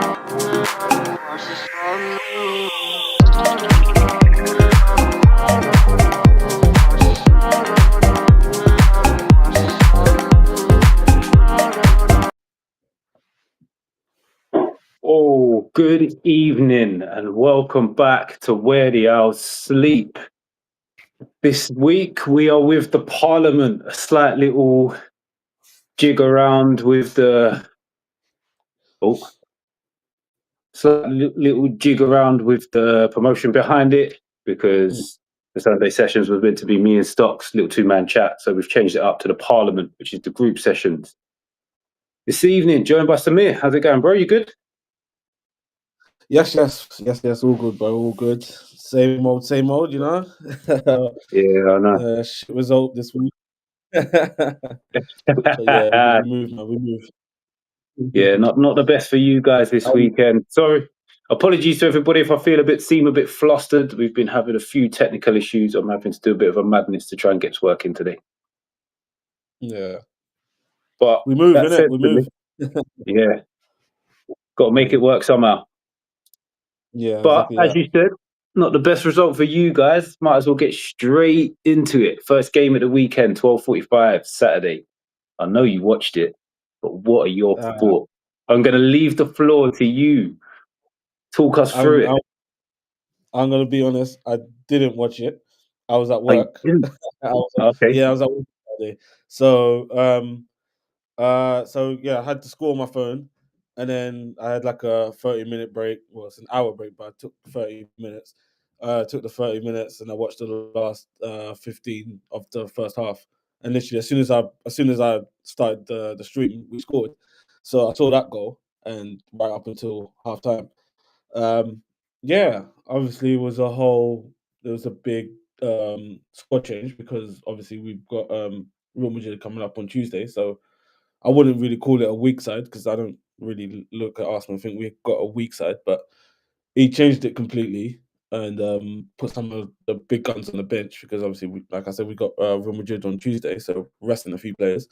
Oh, good evening and welcome back to Where the Owls Sleep. This week we are with the Parliament, a slight little jig around with the promotion behind it because the Sunday sessions was meant to be me and Stocks, little two-man chat, so we've changed it up to the Parliament, which is the group sessions. This evening, joined by Samir. How's it going, bro? You good? Yes, all good, bro, all good. Same old, you know. Yeah, I know. Shit result this week. But yeah, we move. Yeah, not the best for you guys this weekend. Sorry. Apologies to everybody if I seem a bit flustered. We've been having a few technical issues. I'm having to do a bit of a madness to try and get to working today. Yeah. But we move, innit? We move. Yeah. Got to make it work somehow. Yeah, but exactly as you said, not the best result for you guys. Might as well get straight into it. First game of the weekend, 12:45 Saturday. I know you watched it, but what are your thoughts? I'm going to leave the floor to you. Talk us through it. I'm going to be honest. I didn't watch it. I was at work. Okay. Yeah, I was at work Saturday. So, I had to score on my phone, and then I had like a 30-minute break. Well, it's an hour break, but I took 30 minutes. Took the 30 minutes, and I watched the last 15 of the first half. And literally, as soon as I started the stream, we scored. So I saw that goal, and right up until half time. Obviously, there was a big squad change because obviously we've got Real Madrid coming up on Tuesday. So I wouldn't really call it a weak side because I don't really look at Arsenal and think we've got a weak side, but he changed it completely and put some of the big guns on the bench because obviously, like I said, we got Real Madrid on Tuesday, so resting a few players.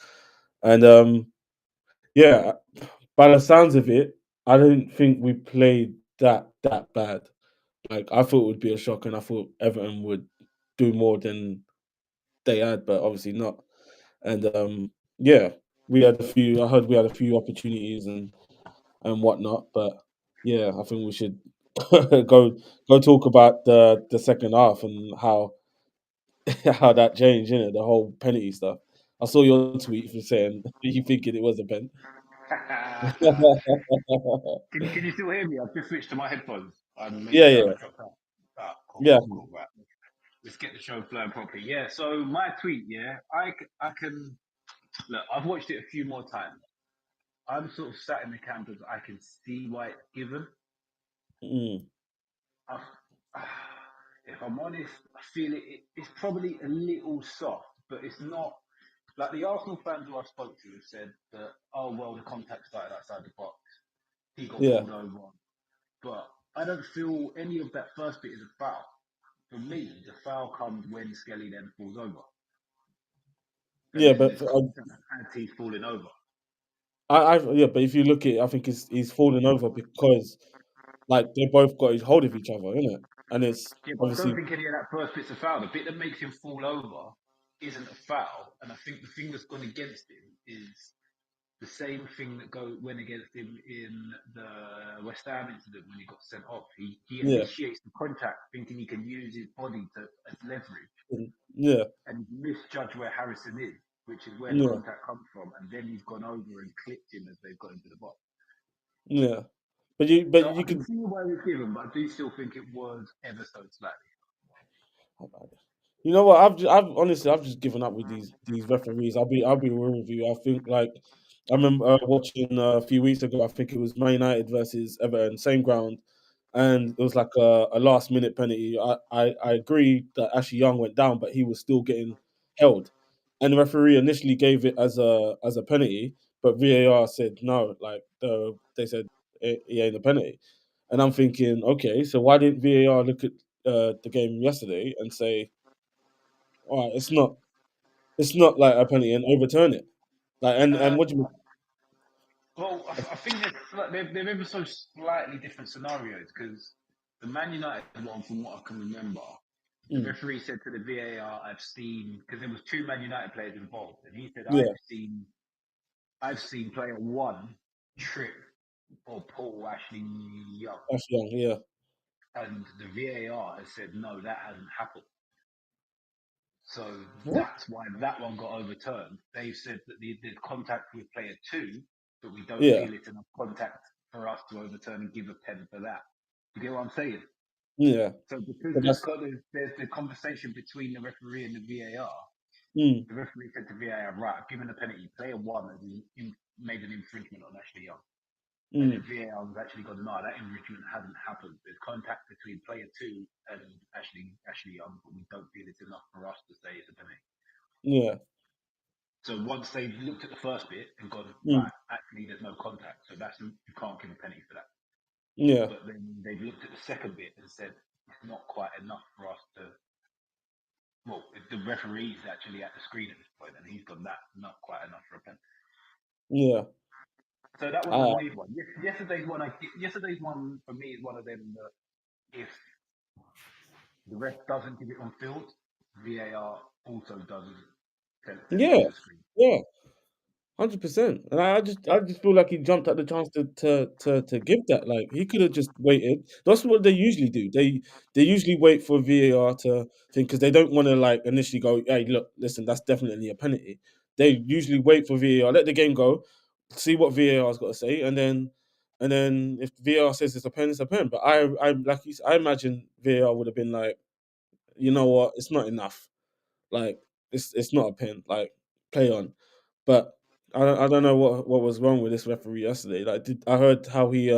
And by the sounds of it, I didn't think we played that bad. Like I thought it would be a shock, and I thought Everton would do more than they had, but obviously not. And we had a few. I heard we had a few opportunities and whatnot, but yeah, I think we should go talk about the second half and how that changed, the whole penalty stuff. I saw your tweet for saying you thinking it was a pen. Can you still hear me? I've just switched to my headphones. Yeah. Cool. Right. Let's get the show flowing properly. Yeah. So my tweet. Yeah, I can look. I've watched it a few more times. I'm sort of sat in the camp as I can see why it's given. If I'm honest, I feel it's probably a little soft, but it's not. Like the Arsenal fans who I spoke to have said that, oh well, the contact started outside the box. He got pulled over. But I don't feel any of that first bit is a foul. For me, the foul comes when Skelly then falls over. But he's falling over. But if you look at it, I think he's falling over because like they both got hold of each other, innit? And it's obviously. I don't think any of that first bit's a foul. The bit that makes him fall over isn't a foul, and I think the thing that's gone against him is the same thing that went against him in the West Ham incident when he got sent off. He initiates the contact thinking he can use his body as leverage. And he misjudged where Harrison is, which is where the contact comes from, and then he's gone over and clipped him as they've got into the box. Yeah. But you can see why it was given, but I do still think it was ever so slightly. You know what? I've just given up with these referees. I'll be real with you. I think like I remember watching a few weeks ago. I think it was Man United versus Everton, same ground, and it was like a last minute penalty. I agree that Ashley Young went down, but he was still getting held, and the referee initially gave it as a penalty, but VAR said no. Like they said it ain't a penalty, and I'm thinking, okay, so why didn't VAR look at the game yesterday and say, all right, it's not like a penalty and overturn it. Like and what do you mean? Well, I think they're ever so slightly different scenarios because the Man United one, from what I can remember, the referee said to the VAR, "I've seen," because there was two Man United players involved, and he said, Yeah, I've seen player one trip or pull Ashley Young," that's young. Yeah, and the VAR has said, "No, that hasn't happened." So what? that's why that one got overturned. They've said that the contact with player two, but we don't Yeah, feel it's enough contact for us to overturn and give a pen for that. You get what I'm saying? yeah. So because But that's there's the conversation between the referee and the VAR, mm, the referee said to VAR, "Right, I've given a penalty. Player one has made an infringement on Ashley Young." And then mm, VAR has actually gone, "No, that infringement hasn't happened. There's contact between player two and Ashley Young, but we don't feel it's enough for us to say it's a penalty." yeah, So once they've looked at the first bit and gone, mm, "Right, actually there's no contact, so that's, you can't give a penalty for that." yeah, But then they've looked at the second bit and said it's not quite enough for us to. Well, the referee's actually at the screen at this point, and he's gone, "That's not quite enough for a penalty." yeah. So that was a Uh, weird one. Yesterday's one for me is one of them that if the ref doesn't give it on field, VAR also doesn't tell it yeah, on the screen. yeah. 100%. And I just feel like he jumped at the chance to give that. Like he could have just waited. That's what they usually do. They usually wait for VAR to think because they don't want to like initially go, hey, look, listen, that's definitely a penalty. They usually wait for VAR, let the game go, see what VAR's got to say, and then if VAR says it's a pen, it's a pen. But I like you said, I imagine VAR would have been like, you know what, it's not enough. Like it's not a pen. Like play on. But I don't know what was wrong with this referee yesterday. Like I heard how he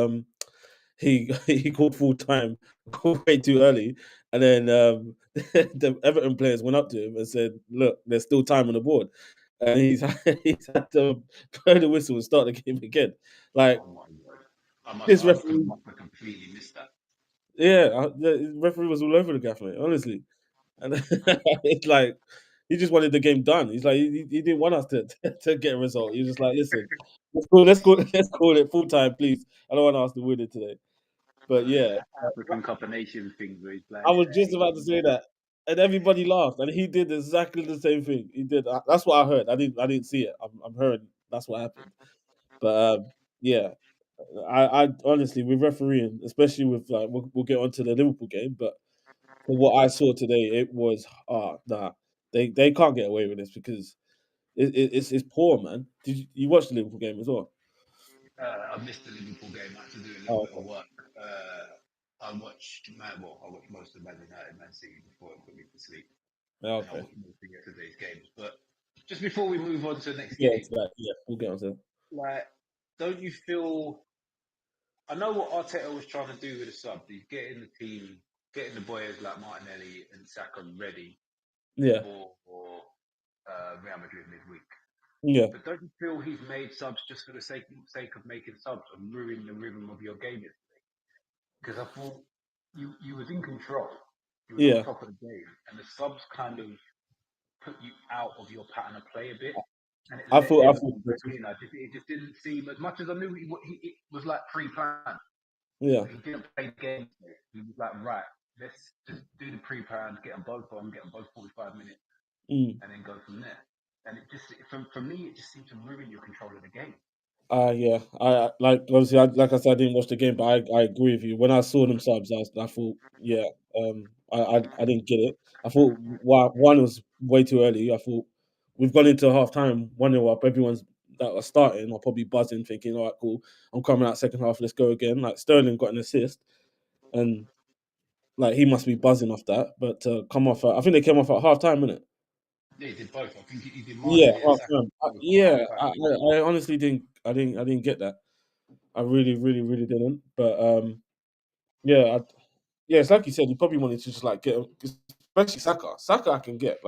he called full time way too early, and then the Everton players went up to him and said, "Look, there's still time on the board," and he's had to blow the whistle and start the game again. Like Oh my god! this I referee, must have completely missed that. yeah, the referee was all over the gaff, mate. Honestly. And it's like he just wanted the game done. He's like he didn't want us to get a result. He was just like, listen, let's call it full time, please. I don't want us to win it today. But yeah, African Cup of Nations thing where he's I like, was just about to say that, and everybody laughed, and he did exactly the same thing. He did. That's what I heard. I didn't see it. I'm hearing that's what happened. But yeah, I honestly with refereeing, especially with like we'll get onto the Liverpool game, but for what I saw today, it was nah. They can't get away with this because it's poor, man. Did you watch the Liverpool game as well? I missed the Liverpool game. I had to do a little Oh, bit of okay. work. I watched most of Man United, Man City before it put me to sleep, Yeah, and I okay. watched most of yesterday's games. But just before we move on to the next Yeah, game, it's that. Yeah, we'll get onto it. like, don't you feel? I know what Arteta was trying to do with the sub. He's getting the team, getting the boys like Martinelli and Saka ready Yeah, for Real Madrid midweek. yeah, But don't you feel he's made subs just for the sake of making subs and ruining the rhythm of your game yesterday? Because I thought you was in control, you was on yeah. top of the game, and the subs kind of put you out of your pattern of play a bit, and it I let thought, I them thought, come back in. It just didn't seem, as much as I knew it was like pre-planned. yeah, He didn't play the game. He was like, right, let's just do the pre-planned, get them both on, get them both 45 minutes, mm. and then go from there. And it just, for me, it just seemed to ruin your control of the game. Yeah. Like obviously, like I said, I didn't watch the game, but I agree with you. When I saw them subs, I thought, yeah, I didn't get it. I thought one was way too early. I thought we've gone into half time, 1-0 up. Everyone's that are starting are probably buzzing, thinking, all right, cool. I'm coming out second half. Let's go again. Like Sterling got an assist, and like he must be buzzing off that. But come off, I think they came off at half time, innit? Yeah, he did both. I think he did Yeah, Martinelli and half Saka time. both at Yeah, half time. I honestly didn't. I didn't get that. I really, really, really didn't. But yeah, yeah, it's like you said. You probably wanted to just like get, especially Saka. Saka, I can get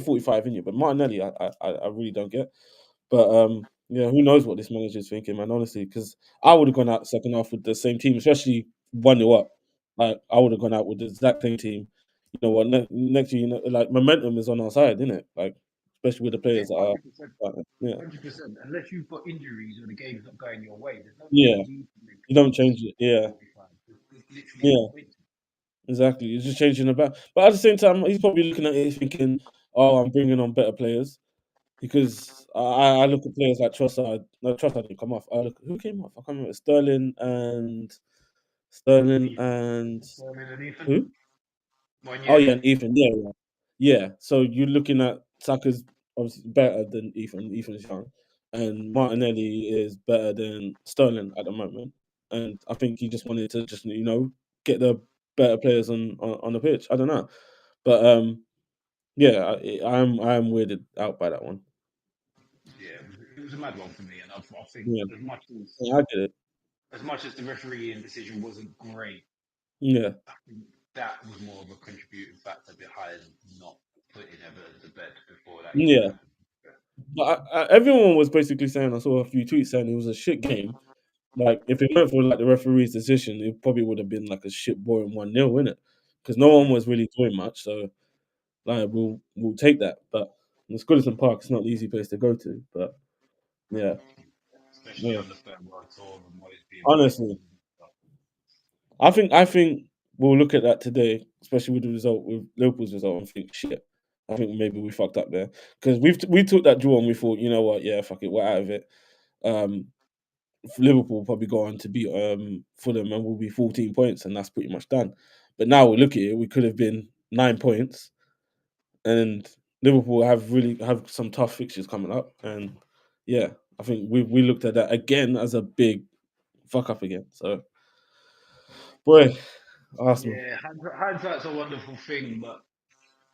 45 in you, but Martinelli, I really don't get. But yeah, who knows what this manager's thinking, man? Honestly, because I would have gone out second half with the same team, especially 1-0 up. Like I would have gone out with the exact same team. You know what? Next year, like momentum is on our side, isn't it? Like especially with the players that are. 100%. Yeah, 100%. Unless you've got injuries or the game's not going your way, there's no yeah, need to make you don't change it. Yeah, 45. There's literally no yeah, point. exactly. You're just changing the back, but at the same time, he's probably looking at it thinking, "Oh, I'm bringing on better players." Because I look at players like Trossard. No, Trossard didn't come off. I look who came off. I can't remember. Sterling and Sterling and Ethan. who? Oh yeah, Moynier. and Ethan. Yeah, yeah. Yeah. So you're looking at Saka's obviously better than Ethan. Ethan's young, and Martinelli is better than Sterling at the moment. And I think he just wanted to just get the better players on the pitch. I don't know, but yeah, I'm weirded out by that one. Yeah, it was a mad one for me, and I think Yeah, as much as yeah, I get it. as much as the refereeing decision wasn't great, Yeah, I think that was more of a contributing factor behind not putting Everton to bed before that even yeah. happened. But everyone was basically saying, I saw a few tweets saying it was a shit game. Like, if it weren't for like the referee's decision, it probably would have been like a shit boring 1-0, innit? Because no one was really doing much. So, like, we'll take that. But it's Goodison Park. It's not an easy place to go to. But yeah, Especially yeah. on the third world tour and what it's being played. Honestly, I think we'll look at that today, especially with the result, with Liverpool's result, and think shit. I think maybe we fucked up there because we took that draw and we thought, you know what, yeah, fuck it, we're out of it. Um, Liverpool will probably go on to beat Fulham and we'll be 14 points, and that's pretty much done. But now we look at it, we could have been 9 points, and Liverpool have some tough fixtures coming up, and yeah, I think we looked at that again as a big fuck up again. So, boy, Arsenal, Yeah, hindsight's a wonderful thing, but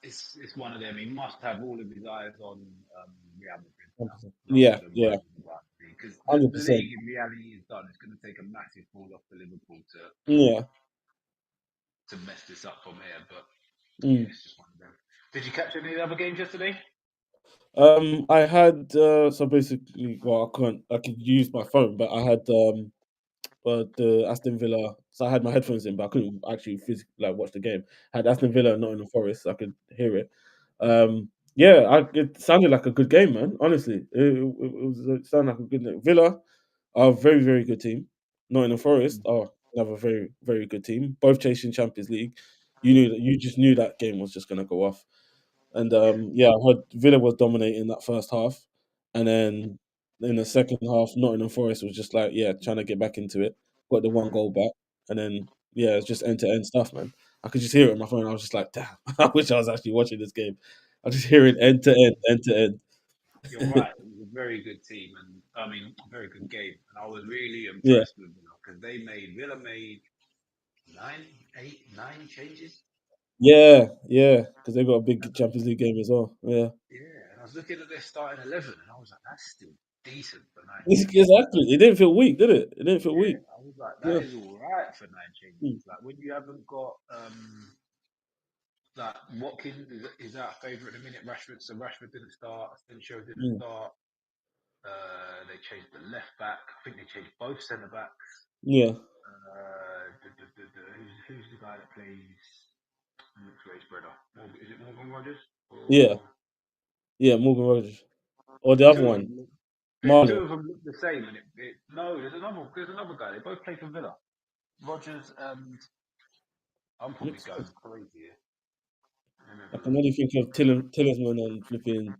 it's one of them. He must have all of his eyes on Real Madrid now, 100%. rather Yeah, than yeah, worrying about it. Because the 100%. league in reality is done. It's going to take a massive fall off for Liverpool Yeah. to mess this up from here. But yeah, Mm. it's just one of them. Did you catch any of the other games yesterday? I had so basically, well, I could use my phone, but I had the Aston Villa. So I had my headphones in, but I couldn't actually physically like watch the game. I had Aston Villa not in the Forest, so I could hear it. Yeah, it sounded like a good game, man. Honestly, it sounded like a good game. Villa are a very, very good team. Nottingham Forest are another very, very good team. Both chasing Champions League. You just knew that game was just gonna go off. And Yeah, yeah, I heard Villa was dominating that first half, and then in the second half, Nottingham Forest was just like, yeah, trying to get back into it. Got the one goal back, and then yeah, it's just end to end stuff, man. I could just hear it on my phone. I was just like, damn, I wish I was actually watching this game. I just hear it end to end, end to end. you're right. It was a very good team, and I mean, a very good game. And I was really Yeah, impressed with Villa because Villa made 9 changes. yeah, yeah, because they got a big Champions League game as well. Yeah, Yeah, and I was looking at their starting 11, and I was like, that's still decent for 9 changes. exactly. It didn't feel weak, did it? It didn't feel Yeah, weak. I was like, that Yeah, is all right for 9 changes. mm, Like when you haven't got like Watkins is our favourite at the minute. Rashford didn't start. Asensio didn't mm, start. They changed the left back. I think they changed both centre backs. yeah, Who's the guy that plays Ray's brother? Is it Morgan Rogers? yeah, Or yeah. Morgan Rogers or the other two of one, them? Two Marlow. of them look the same, and no, there's another guy. They both play for Villa. Rogers and I'm probably Looks going good. crazy here. Let me I have a can look. only think of Tillsman and flipping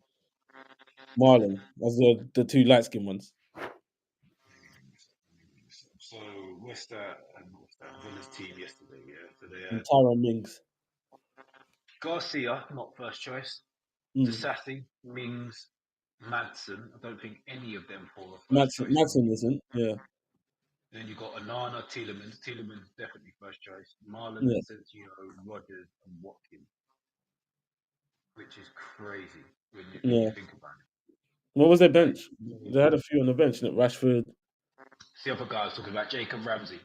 Marlon as the two light skinned ones. So West Ham Villa's team yesterday, yeah. So they And had Tyron Mings. Garcia, not first choice. Mm. Disassi, Mings, Madsen. I don't think any of them four are first choice for Madsen me. isn't. Yeah. Then you got Anana, Tielemans. Tielemans definitely first choice. Marlon, Yeah. Asensio, Rogers, and Watkins, which is crazy when you Yeah. think about it. What was their Like, bench? They had a few on the bench, didn't it? Rashford. the other guy I was talking about, Jacob Ramsey.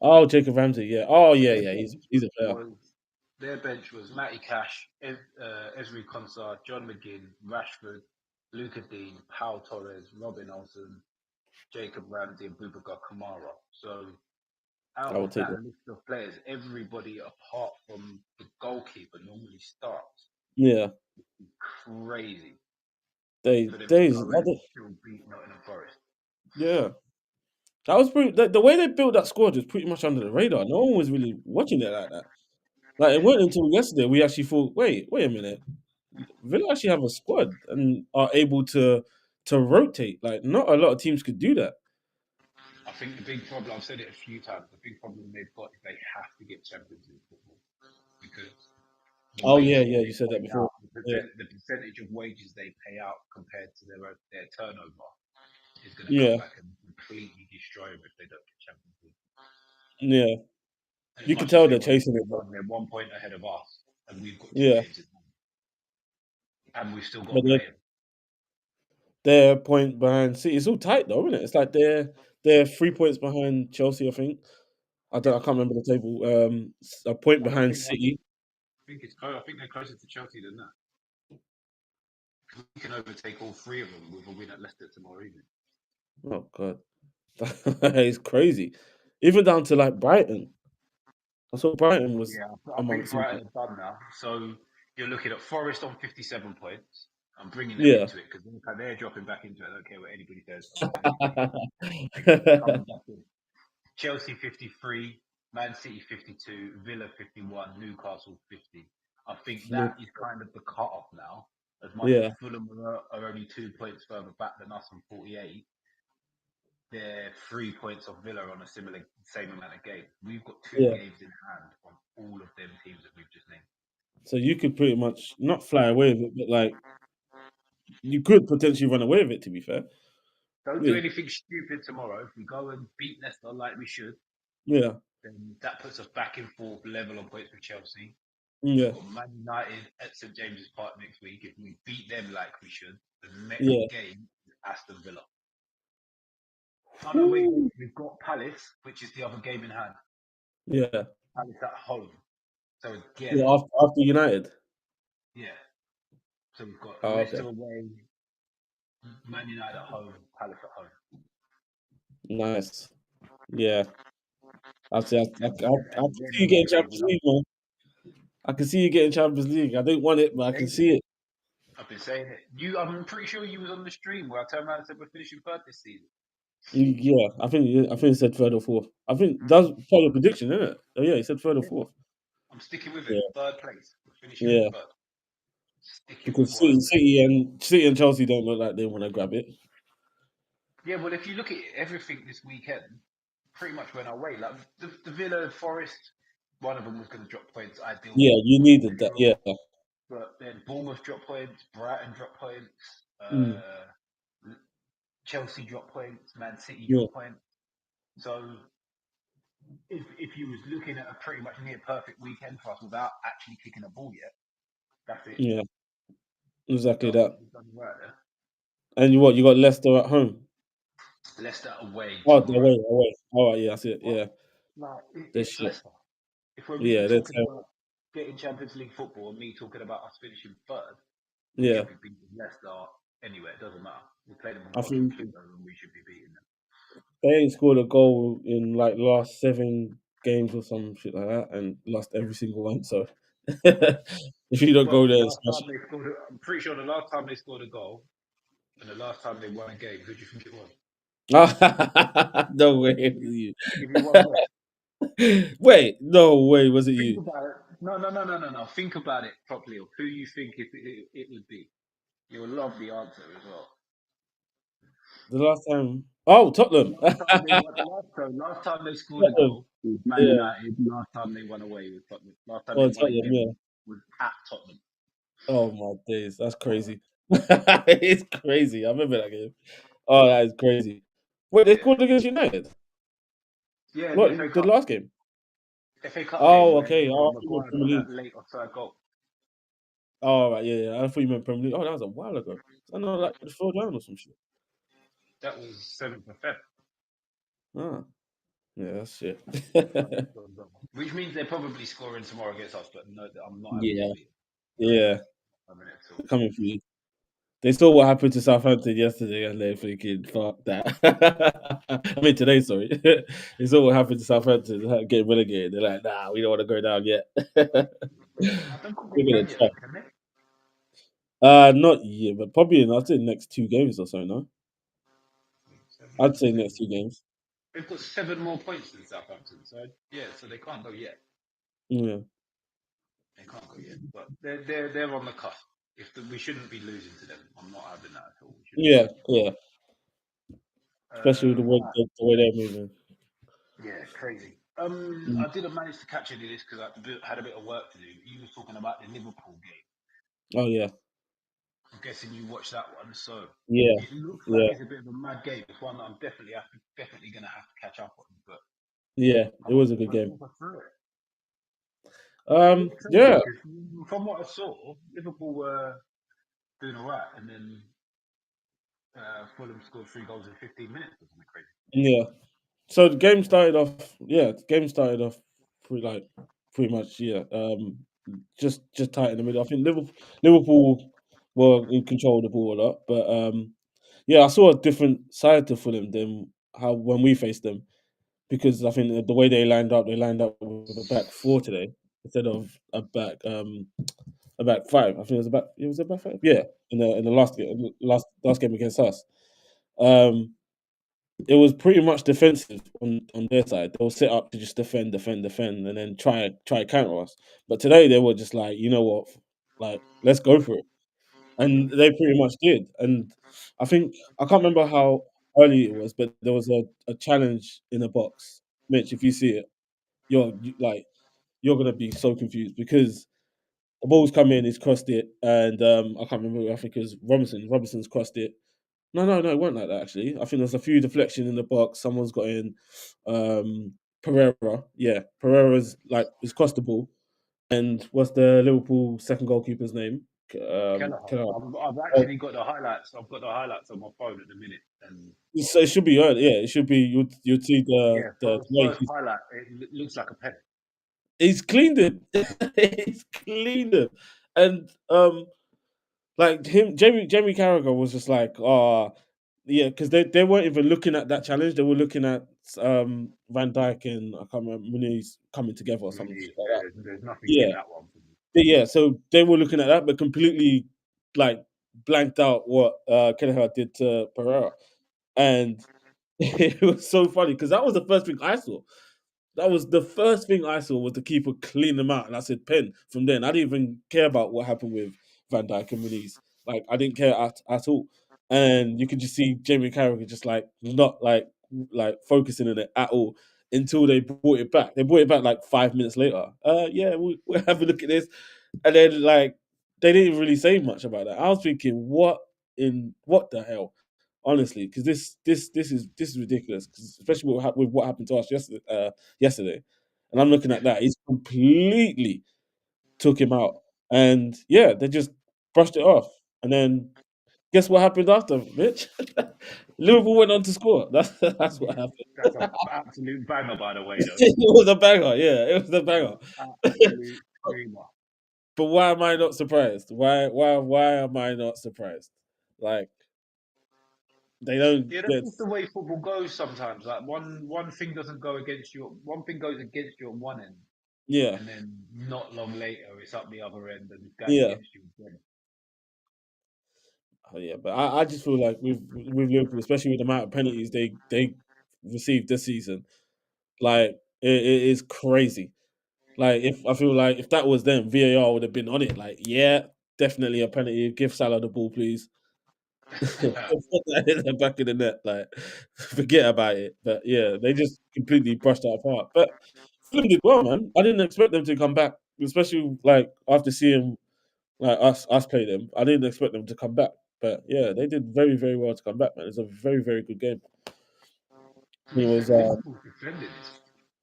Oh, Jacob Ramsey. Yeah. Oh, yeah, Their yeah. bench He's a player. was their bench was Matty Cash, Esri Konsa, John McGinn, Rashford, Luca Dean, Paul Torres, Robin Olsen, Jacob Ramsey, and Boubacar Kamara. So out I will of take that that. list of players, everybody apart from the goalkeeper normally starts. Yeah. Crazy. They for them to they go in and still beat Nottingham Forest. yeah. That was pretty. The way they built that squad was pretty much under the radar. No one was really watching it like that. Like it wasn't until yesterday we actually thought, wait a minute, Villa actually have a squad and are able to rotate. Like not a lot of teams could do that. I think the big problem, I've said it a few times, the big problem they've got is they have to get Champions League football because the Oh yeah, wages yeah, they you said that pay before. out, Yeah, the percentage of wages they pay out compared to their turnover is going to come yeah, back and completely destroy them if they don't get Champions League. yeah. And as You could much as tell they they're want to chasing do it. one, they're 1 point ahead of us, and we've got 2 Yeah, games in hand, and we've still got but to play them. they're a point behind City. It's all tight though, isn't it? It's like they're 3 points behind Chelsea. I think. I can't remember the table. A point I don't behind think City. I think they're closer to Chelsea than that. We can overtake all 3 of them with a win at Leicester tomorrow evening. Oh god, it's crazy. Even down to like Brighton. I saw Brighton was Yeah, I think amongst Brighton City. are done now. So you're looking at Forest on 57 points. I'm bringing them Yeah. into it because they're dropping back into it. I don't care what anybody says. I'm putting anybody in. They're coming back in. Chelsea 53, Man City 52, Villa 51, Newcastle 50. I think that is kind of the cut-off now. As much as Yeah. Fulham are only 2 points further back than us on 48, they're 3 points off Villa on a same amount of games. We've got 2 Yeah. games in hand on all of them teams that we've just named. So you could pretty much not fly away with it, but like you could potentially run away with it. To be fair. Don't do Yeah. anything stupid tomorrow. If we go and beat Leicester like we should, Yeah. then that puts us back in fourth level on points with Chelsea. Yeah. We've got Man United at St James's Park next week. If we beat them like we should, the next Yeah. game is Aston Villa. Oh no, wait. We've got Palace, which is the other game in hand. Yeah. Palace at home. So again, Yeah. After United. yeah. So we've got Oh, Leicester okay. away, Man United at home, Palace at home. Nice. Yeah. I can And see then you we getting play Champions Villa. League, man. I can see you getting Champions League. I don't want it, but I can see it. I've been saying it. I'm pretty sure you was on the stream where I turned around and said we're finishing third this season. Yeah, I think he said third or fourth. I think that's part of the prediction, isn't it? Oh yeah, he said third or fourth. I'm sticking with it. Yeah. Third place. We're finishing Yeah. third. Sticking with Because what I said. City and Chelsea don't look like they want to grab it. Yeah, well, if you look at everything this weekend, pretty much went our way. Like the Villa Forest, one of them was going to drop points. Ideal. Yeah, you needed that. Yeah. But then Bournemouth dropped points, Brighton dropped points, Chelsea dropped points, Man City Yeah. dropped points. So if you was looking at a pretty much near perfect weekend for us without actually kicking a ball yet, that's it. Yeah. Exactly So that. we've done right there. And you got Leicester at home. Leicester away Oh, tomorrow. away. All right, yeah, that's it. Yeah. Like, They're it's shit. Leicester. If we're Yeah, really they're talking terrible. about getting Champions League football and me talking about us finishing third, we Yeah. should be beating Leicester anyway. It doesn't matter. We played them I once think and we should be beating them. they ain't scored a goal in like last 7 games or some shit like that, and lost every single one. So if you don't go there, I'm pretty sure the last time they scored a goal and the last time they won a game, who do you think it was? no way, it was you. Give me one guess. Wait, no way, was it Think you? about it. No. Think about it properly of who you think it would be. You'll love the answer as well. The last time, oh, Tottenham. Last time they scored a goal was Man United. Last time they won away was Tottenham. Last time they won a game was at Tottenham. Oh my days, that's crazy. It's crazy. I remember that game. Oh, that is crazy. Wait, they scored against United? Yeah, What, the FA the Cup. last game? FA Cup game. Oh, okay. Oh, I thought you meant Maguire Premier got League. that late offside goal. Oh, right, yeah. I thought you meant Premier League. Oh, that was a while ago. I know, like the 4th round or some shit. That was 7th of Feb. Ah, yeah, that's shit. Which means they're probably scoring tomorrow against us, but no, I'm not. Yeah. Coming for you. They saw what happened to Southampton yesterday and they're thinking, fuck that. I mean, today, sorry. They saw what happened to Southampton getting relegated. They're like, nah, we don't want to go down yet. I don't think they can yet, can they? Not yet, but probably in I'd say next 2 games or so. No, I'd say next 2 games. They've got 7 more points than Southampton, so yeah, so they can't go yet. Yeah, They can't go yet, but they're on the cusp. We shouldn't be losing to them. I'm not having that at all. We shouldn't be yeah, losing. yeah. Especially the way Right. the way they're moving. Yeah, crazy. Mm. I didn't manage to catch any of this because I had a bit of work to do. You were talking about the Liverpool game. Oh yeah, I'm guessing you watched that one. So yeah, it looks like yeah, it's a bit of a mad game. It's one that I'm definitely gonna have to catch up on. But yeah. It was a good let's game. talk us through it. It looked crazy Yeah, because from what I saw, Liverpool were doing all right, and then Fulham scored 3 goals in 15 minutes or something crazy. yeah. So the game started off. Yeah, the game started off pretty much. Yeah, just tight in the middle. I think Liverpool were in control of the ball a lot, but yeah, I saw a different side to Fulham than how when we faced them because I think the way they lined up with a back four today instead of a back five. I think it was a back five. Yeah, in the last game against us. Um, it was pretty much defensive on their side. They'll set up to just defend, and then try counter us. But today they were just like, you know what, like let's go for it, and they pretty much did. And I think I can't remember how early it was, but there was a challenge in the box. Mitch, if you see it, you're gonna be so confused because the ball's come in, he's crossed it, and I can't remember. I think it was Robinson. Robinson's crossed it. No, it wasn't like that actually. I think there's a few deflection in the box. Someone's got in. Pereira, yeah, Pereira's like is crossed the ball, and what's the Liverpool second goalkeeper's name? Kelleher. Kelleher. I've Uh, actually got the highlights. I've got the highlights on my phone at the minute, and so it should be early. Yeah, it should be. You'd see yeah, the way first highlight, it looks like a pen. he's cleaned it. He's cleaned it, and like him, Jamie Carragher was just like, oh, yeah, because they weren't even looking at that challenge. They were looking at Van Dijk and I can't remember Muniz coming together or something Really, like that. there's nothing in Yeah, that one for me. yeah. So they were looking at that, but completely like blanked out what Kelleher did to Pereira, and it was so funny because that was the first thing I saw. That was the first thing I saw was the keeper clean them out, and I said pen. From then, I didn't even care about what happened with Van Dijk and Muniz. Like I didn't care at all. And you could just see Jamie Carragher just like not like focusing on it at all until they brought it back. They brought it back like 5 minutes later. Yeah, we'll have a look at this, and then like they didn't really say much about that. I was thinking, what the hell? Honestly, because this is ridiculous. 'Cause especially with what happened to us yesterday, and I'm looking Yeah, at that, he's completely took him out, and yeah, they just brushed it off. And then guess what happened after, Mitch? Liverpool went on to score. That's what yeah. happened. That's an absolute banger, by the way, though. It was a banger. Yeah, it was a banger. Absolute screamer. But why am I not surprised? Why am I not surprised? Like they don't Yeah, that's get. just the way football goes sometimes. Like one thing doesn't go against you. One thing goes against you at one end, Yeah, and then not long later it's up the other end and it's going yeah. against you again. Oh, yeah, but I just feel like with Liverpool, especially with the amount of penalties they received this season, like it is crazy. Like if I feel like if that was them, VAR would have been on it. Like, yeah, definitely a penalty. Give Salah the ball, please. Put that in the back of the net. Like, forget about it. But yeah, they just completely brushed that apart. But Fulham did well, man. I didn't expect them to come back, especially like after seeing like us play them. I didn't expect them to come back. But yeah, they did very, very well to come back, man. It's a very, very good game. To It be was fair, Liverpool's defending is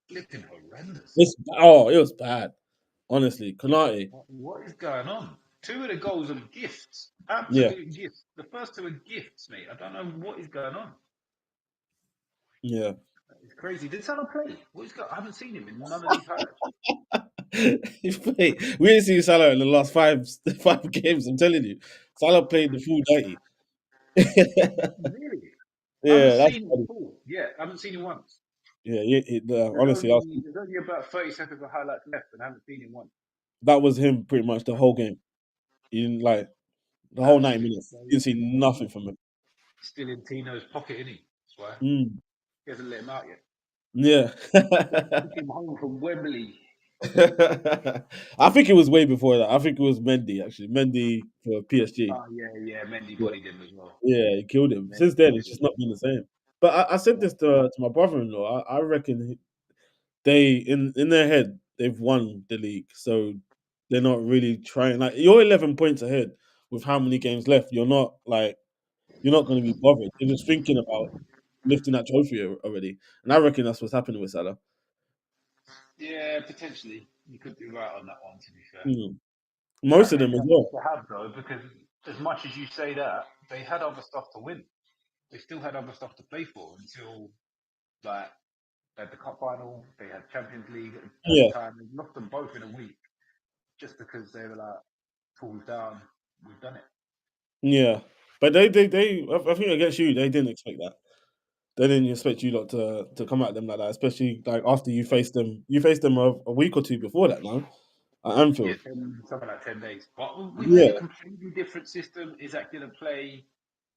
flipping horrendous. it was bad. Honestly, Konate. What is going on? 2 of the goals are gifts. Yeah, Absolute gifts. The first 2 are gifts, mate. I don't know what is going on. yeah. It's crazy. Did Salah play? What is going I haven't seen him in none of these highlights. We didn't see Salah in the last five games. I'm telling you, Salah played the full 90. Really? I haven't Yeah, that's seen him funny. full. Yeah, I haven't seen him once. Yeah, honestly, There's only about 30 seconds of highlights left, and I haven't seen him once. that was him pretty much the whole game. He didn't like. The whole 90 Absolutely. minutes. Didn't see nothing from him. Still in Tino's pocket, isn't he? That's why Mm. he hasn't let him out yet. Yeah. Took him home from Wembley. I think it was way before that. I think it was Mendy, actually. Mendy for PSG. Oh yeah. Mendy bodied him as well. Yeah, he killed him. Mendy Since then, bodied it's just him. not been the same. But I said this to my brother-in-law. I reckon they, in their head, they've won the league. So they're not really trying. Like, you're 11 points ahead with how many games left. You're not going to be bothered. You're just thinking about lifting that trophy already. And I reckon that's what's happening with Salah. Yeah, potentially. You could be right on that one, to be fair. Mm. Most of them as well. To have though, because as much as you say that, they had other stuff to win. They still had other stuff to play for until like they had the cup final, they had Champions League at Yeah. the time. They lost them both in a week just because they were like, "Falls down, we've done it." Yeah. But they I think against you, they didn't expect that. They didn't expect you lot to come at them like that, especially like after you faced them. You faced them a week or two before that, now at Anfield. Yeah, something like 10 days. But we play Yeah, a completely different system. Is that going to play?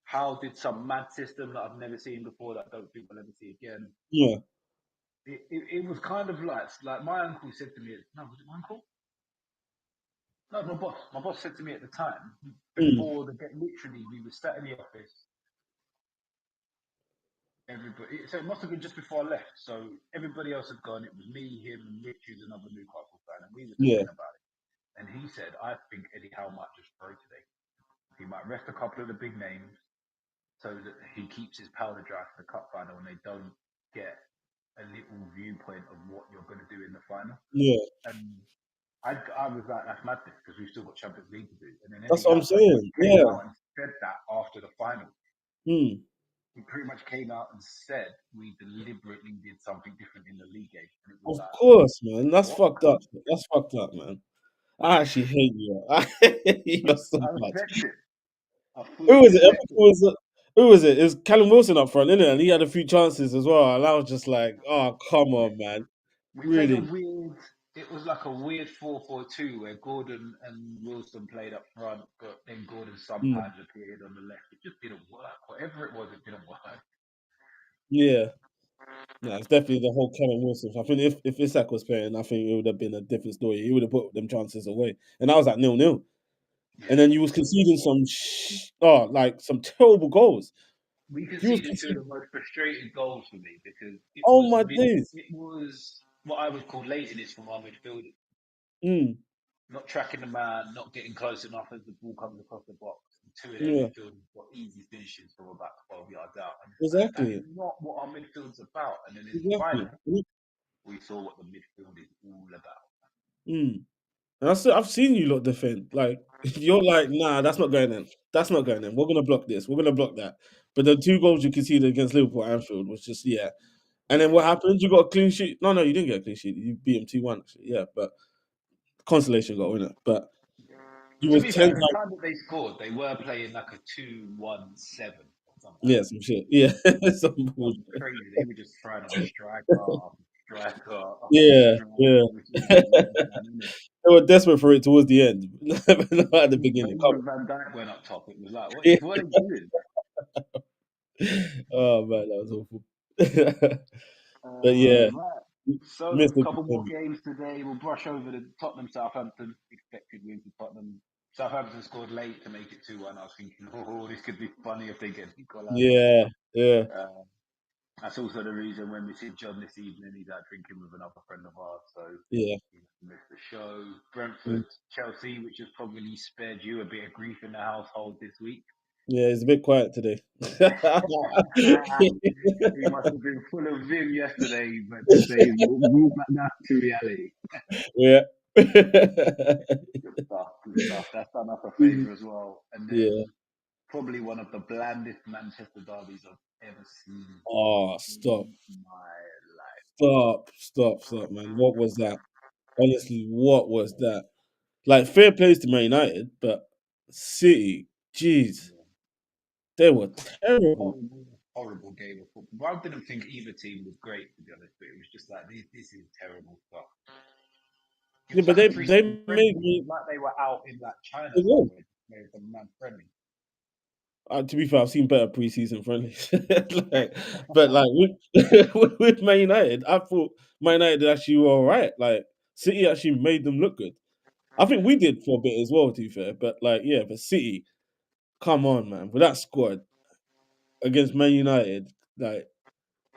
How did some mad system that I've never seen before that I don't think we'll ever see again? yeah, It was kind of like my uncle said to me. No, was it my uncle? No, my boss. My boss said to me at the time, mm, before the get literally, we were sat in the office. Everybody. So it must have been just before I left. So everybody else had gone. It was me, him, and Mitch, who's another Newcastle fan, and we were yeah, talking about it. And he said, "I think Eddie Howe might just throw today. He might rest a couple of the big names so that he keeps his powder dry for the cup final, and they don't get a little viewpoint of what you're going to do in the final." yeah. And I was like, "That's madness because we've still got Champions League to do." And then Eddie That's what I'm Howe pretty much saying. came Yeah, out and said that after the final. mm, He pretty much came out and said we deliberately did something different in the league game, and it was of like, course, man. That's what? fucked up. That's fucked up, man. I actually hate you. I hate you so I much. respect it. I Who fully was it? I think respect it it. was. Who was it? It was Callum Wilson up front, innit? And he had a few chances as well. And I was just like, "Oh, come Yeah. on, man! We played a Really?" weird. It was like a weird 4-4-2 where Gordon and Wilson played up front, but then Gordon Mm, sometimes appeared on the left. It just didn't work. Whatever it was, it didn't work. yeah. No, it's definitely the whole Kevin Wilson. I think if Isak was playing, I think it would have been a different story. He would have put them chances away, and I was at 0-0. Yeah. And then you was conceding like some terrible goals. We You was conceded two of conceding. the most frustrating goals for me because Oh my days! it was what I would call laziness from our midfielders. Mm, Not tracking the man, not getting close enough as the ball comes across the box. And two of their yeah, midfielders got easy finishes from about 12 yards out. And it's like, that's exactly, not what our midfield's about. And then in the exactly. final, we saw what the midfield is all about. Mm. And I've seen you lot defend. Like you're like, nah, that's not going in. That's not going in. We're gonna block this. We're gonna block that. But the two goals you conceded against Liverpool at Anfield was just yeah. And then what happened? You got a clean sheet. No, you didn't get a clean sheet. You beat them 2-1 actually. Yeah, but consolation goal, innit? But you To was be 10 fair, at times the time that they scored, they were playing like a 2-1-7 or something like yeah, that. some shit. Yeah. Some bullshit. Something crazy. They were just trying on striker after striker after Yeah, striker, yeah. which is what we've done, isn't it? They were desperate for it towards the end. Not at the beginning. Even Come when Van Dijk went up top, it was like, on. what are they doing? Oh man, that was awful. But yeah, Right. So, missed a the couple good more memory. games today. We'll brush over the Tottenham Southampton. Expected win for Tottenham. Southampton scored late to make it 2-1. I was thinking, oh, this could be funny if they get an equaliser. Yeah, yeah, That's also the reason when we see John this evening, he's out drinking with another friend of ours. So yeah. he missed the show. Brentford, Mm. Chelsea, which has probably spared you a bit of grief in the household this week. Yeah, it's a bit quiet today. He must have been full of vim yesterday, but today we'll back down to reality. Yeah. Good stuff, good stuff. That's done us a favour as well. And Yeah. then probably one of the blandest Manchester derbies I've ever seen Oh, stop. in my life. Stop, man. What was that? Honestly, what was that? Like, fair plays to Man United, but City, jeez, Yeah. they were terrible. Horrible game of football. Well, I didn't think either team was great, to be honest, but it was just like, this is terrible stuff. It Yeah, was but like a they pre-season made friendly. It me. was like they were out in like China It was. somewhere. made them man friendly. To be fair, I've seen better preseason friendlies. But with Man United, I thought Man United actually were all right. Like City actually made them look good. I think we did for a bit as well, to be fair. But but City, come on, man, with that squad against Man United, like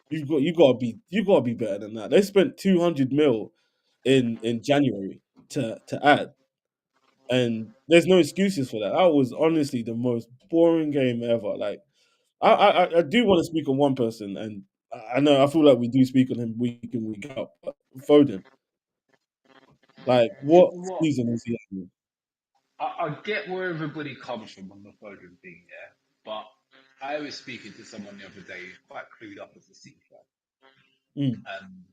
you gotta be better than that. They spent 200 mil in January to add, and there's no excuses for that. That was honestly the most boring game ever. Like I do want to speak on one person, and I know I feel like we do speak on him week in week out. But Foden, like Do you what know what? season is he having? I get where everybody comes from on the Foden thing, yeah. But I was speaking to someone the other day who's quite clued up as a City Mm, fan.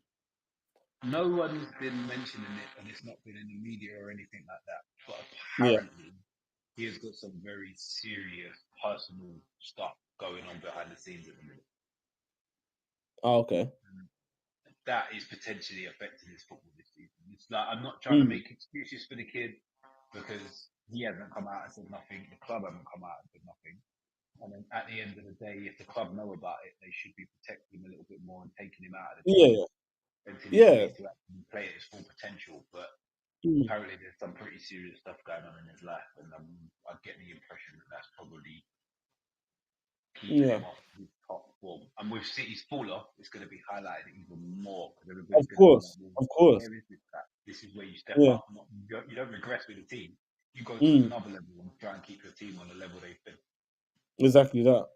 No one's been mentioning it, and it's not been in the media or anything like that. But yeah. apparently, he has got some very serious personal stuff going on behind the scenes at the minute. Oh, okay. That is potentially affecting his football this season. It's like I'm not trying to Mm, make excuses for the kid because he hasn't come out and said nothing. The club haven't come out and said nothing. And then at the end of the day, if the club know about it, they should be protecting him a little bit more and taking him out of the team yeah, until he yeah. gets to actually play at his full potential. But Mm, apparently, there's some pretty serious stuff going on in his life, and I get the impression that that's probably keeping yeah. him off his top form. And with City's fall off, it's going to be highlighted even more because Of everybody's going to be like, course, well, of course. where is this at? This is where you step Yeah. up. You don't regress with the team. You go to Mm, another level and try and keep your team on the level they've been. exactly that.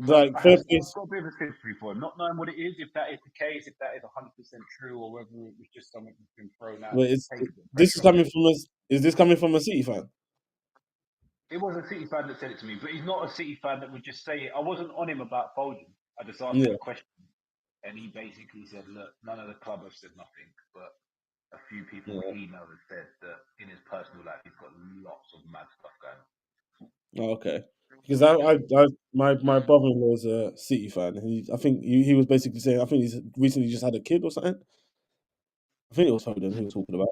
So Like fair play. I've got a bit of a sympathy for him, not knowing what it is, if that is the case, if that is 100% true, or whether it was just something that's been thrown out Wait, to it's take a bit of this is pressure off coming him. from us. Is this coming from a City fan? It was a City fan that said it to me, but he's not a City fan that would just say it. I wasn't on him about Foden. I just asked him Yeah, a question, and he basically said, "Look, none of the club have said nothing, but a few people yeah. he knows have said that in his personal life he's got lots of mad stuff going on." Oh, okay. Because my brother-in-law is a City fan. I think he was basically saying I think he's recently just had a kid or something. I think it was Foden he was talking about.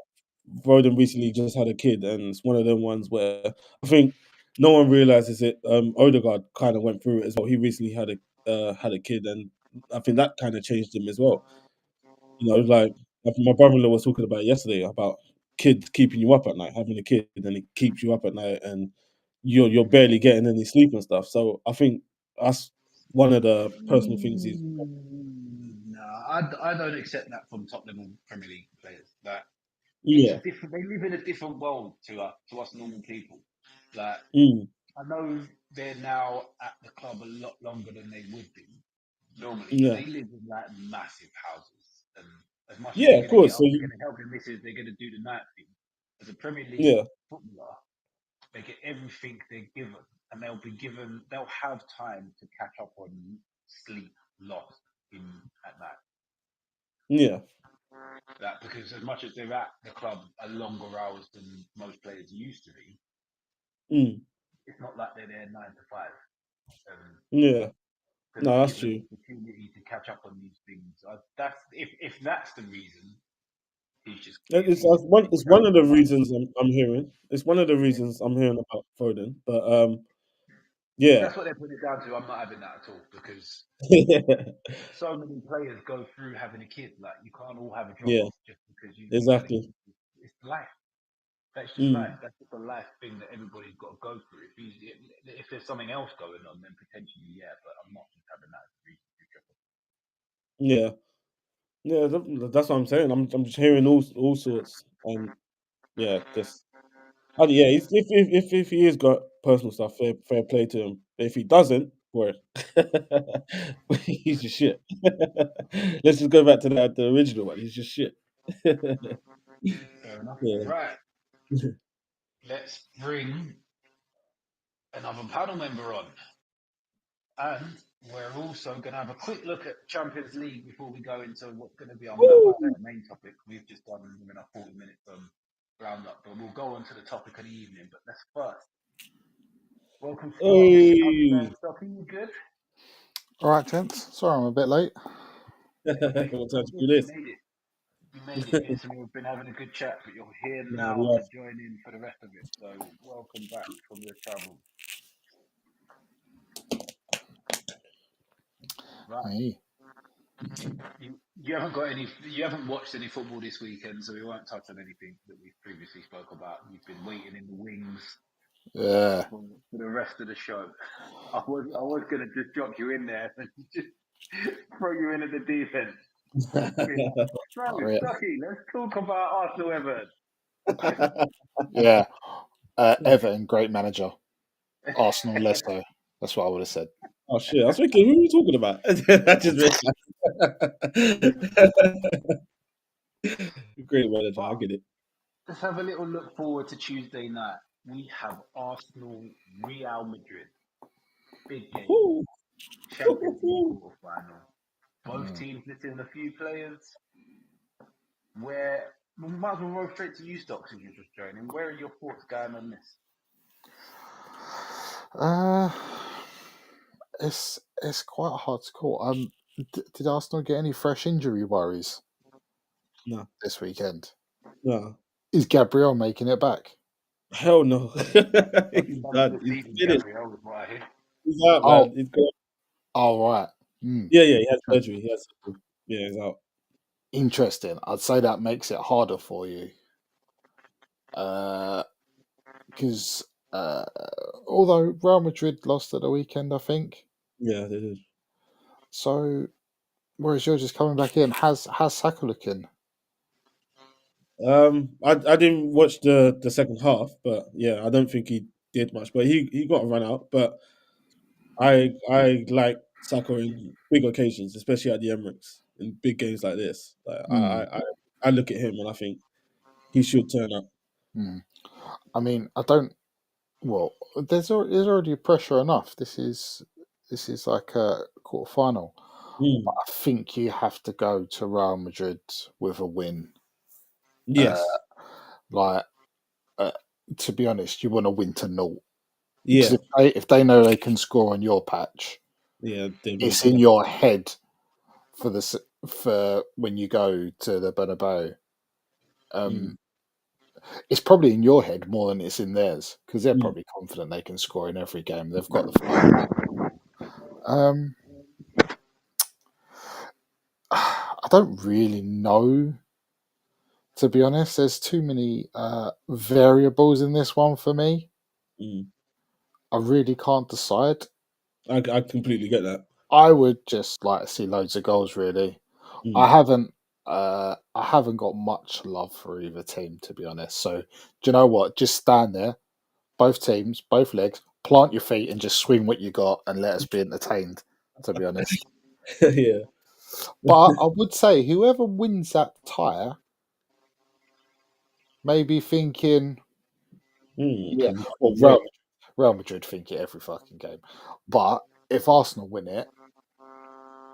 Foden recently just had a kid, and it's one of them ones where I think no one realizes it. Odegaard kind of went through it as well. He recently had a kid, and I think that kind of changed him as well. You know, like my brother-in-law was talking about yesterday about kids keeping you up at night, having a kid, and it keeps you up at night, and you're barely getting any sleep and stuff. So I think that's one of the personal things he's. No, I don't accept that from top level Premier League players. Like it's a Yeah. different. They live in a different world to us normal people. Like Mm, I know they're now at the club a lot longer than they would be normally, but yeah. they live in like massive houses, and as much as they're Yeah, of going to get course. So up, they're going to help their missus, they're going to do the night thing. As a Premier League yeah, footballer, they get everything they're given, and they'll have time to catch up on sleep lost in at night. yeah. That because as much as they're at the club a longer hours than most players used to be, Mm, it's not like they're there 9 to 5. Um, yeah. they're No, not that's given true. the opportunity to catch up on these things. That's if that's the reason, It's he's one. It's one travelling of the the miles. reasons I'm hearing. It's one of the Yeah. reasons I'm hearing about Foden. But If yeah, that's what they're putting it down to, I'm not having that at all because so many players go through having a kid. Like you can't all have a drop yeah, off just because you've had a exactly. kid. It's life. That's just life. Mm, That's just a life thing that everybody's got to go through. If there's something else going on, then potentially yeah. But I'm not just having that as a reason to drop off. yeah, yeah. That's what I'm saying. I'm just hearing all sorts, and yeah, just yeah. If he has got personal stuff, fair play to him. But if he doesn't, boy, he's just shit. Let's just go back to the original one. He's just shit. Fair enough. Yeah. Right. Let's bring another panel member on. And we're also going to have a quick look at Champions League before we go into what's going to be our Woo! main topic. We've just done our 40 minutes roundup, but we'll go on to the topic of the evening. But let's first welcome Stocky. How's it Hey. going, Stocky? You good? All right, gents. Sorry I'm a bit late. What time You to good? do You this? made it. You made it here, so we've been having a good chat, but you're here No, now we to are. join in for the rest of it. So welcome back from your travel. Right. Hey. You haven't got any. You haven't watched any football this weekend, so we won't touch on anything that we previously spoke about. You've been waiting in the wings Yeah. for the rest of the show. I was going to just drop you in there and just throw you in at the defense. Right, Stucky, let's talk about Arsenal Everton. Yeah. Everton, great manager. Arsenal, less so. That's what I would have said. Oh shit! I was thinking, who are you talking about? I just realized. Great manager, I get it. Let's have a little look forward to Tuesday night. We have Arsenal, Real Madrid. Big game. Ooh. Champions League quarterfinal. Both teams missing a few players. Where we might as well roll straight to you, Stocks, if you're just joining. Where are your thoughts going on this? It's quite hard to call. Did Arsenal get any fresh injury worries No, this weekend? no, Is Gabriel making it back? hell no. He's done. He's finished. Gabriel was right here. He's out, Oh. man. He's gone. Oh, right. Mm. Yeah, he had surgery. Yeah, he's out. Interesting. I'd say that makes it harder for you. Because although Real Madrid lost at the weekend, I think. Yeah, they did. So, whereas you're just coming back in, how's Saka looking? I didn't watch the second half, but yeah, I don't think he did much. But he got a run out. But I like Saka in big occasions, especially at the Emirates in big games like this. Like I look at him and I think he should turn up. I mean, I don't. Well, there's already pressure enough. This is like a quarterfinal. But I think you have to go to Real Madrid with a win. Yes. To be honest, you want to win to 0. Yeah. If they know they can score on your patch, Yeah, it's in your head for when you go to the Bernabeu. It's probably in your head more than it's in theirs because they're probably confident they can score in every game. They've got the fight. I don't really know, to be honest. There's too many variables in this one for me. I really can't decide. I completely get that. I would just like to see loads of goals, really. I haven't got much love for either team, to be honest. So, do you know what? Just stand there, both teams, both legs, plant your feet and just swing what you got and let us be entertained, to be honest. Yeah. But I would say whoever wins that tie may be thinking, yeah, well, Real Madrid think it every fucking game. But if Arsenal win it,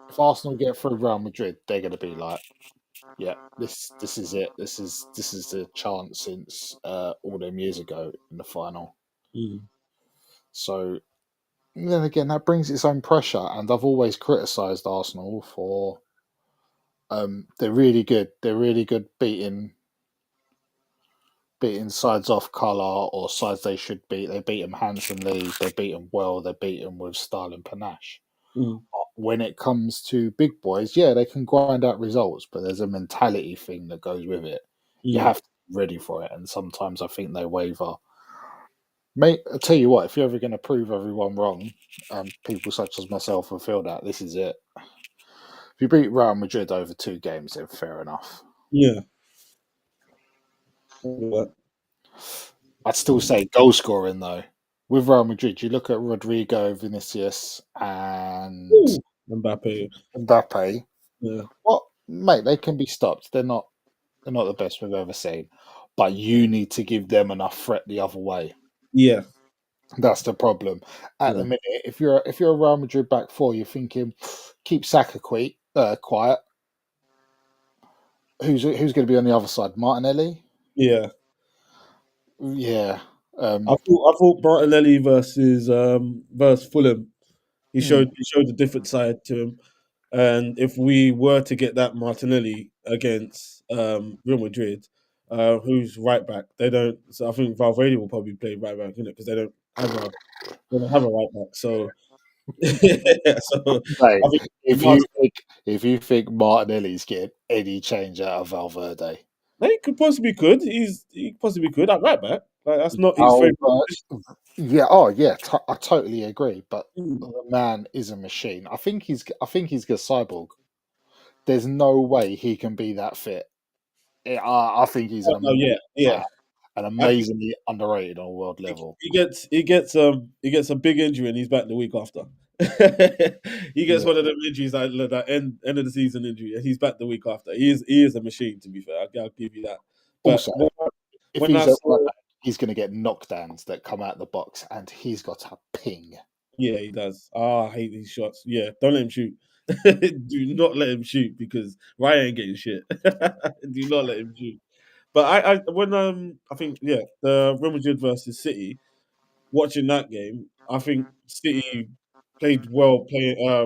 if Arsenal get through Real Madrid, they're going to be like, yeah, this is it. This is the chance since all them years ago in the final. So then again, that brings its own pressure, and I've always criticised Arsenal for they're really good. They're really good beating sides off colour or sides they should beat. They beat them handsomely. They beat them well. They beat them with style and panache. When it comes to big boys, yeah, they can grind out results, but there's a mentality thing that goes with it. You have to be ready for it, and sometimes I think they waver. Mate, I tell you what, if you're ever going to prove everyone wrong, people such as myself will feel that this is it. If you beat Real Madrid over 2 games, then fair enough. Yeah. I'd still say goal scoring though. With Real Madrid, you look at Rodrigo, Vinicius, and Mbappe. Yeah. Well, mate, they can be stopped. They're not the best we've ever seen, but you need to give them enough threat the other way. Yeah, that's the problem. At the minute, if you're a Real Madrid back 4, you're thinking keep Saka quiet. Who's going to be on the other side? Martinelli. Yeah. I thought Martinelli versus Fulham, he showed a different side to him, and if we were to get that Martinelli against Real Madrid, who's right back. They don't. So I think Valverde will probably play right back, because they don't have a right back. So so Mate, I think if you think Martinelli's getting any change out of Valverde, he could. He possibly could at right back. Like, that's not his favorite position. yeah, I totally agree. But Mm. the man is a machine. I think he's a cyborg. There's no way he can be that fit. I think he's Oh, yeah. and I think amazingly underrated on a world level. he gets a big injury and he's back the week after. He gets Yeah. one of them injuries that end of the season injury, and he's back the week after. He is a machine, to be fair. I'll give you that. But Also, if when he's I at saw, right back, he's going to get knockdowns that come out the box, and he's got a ping. yeah, he does. I hate these shots. Yeah, don't let him shoot. Do not let him shoot, because Ryan ain't getting shit. Do not let him shoot. But I think the Real Madrid versus City, watching that game, I think City played well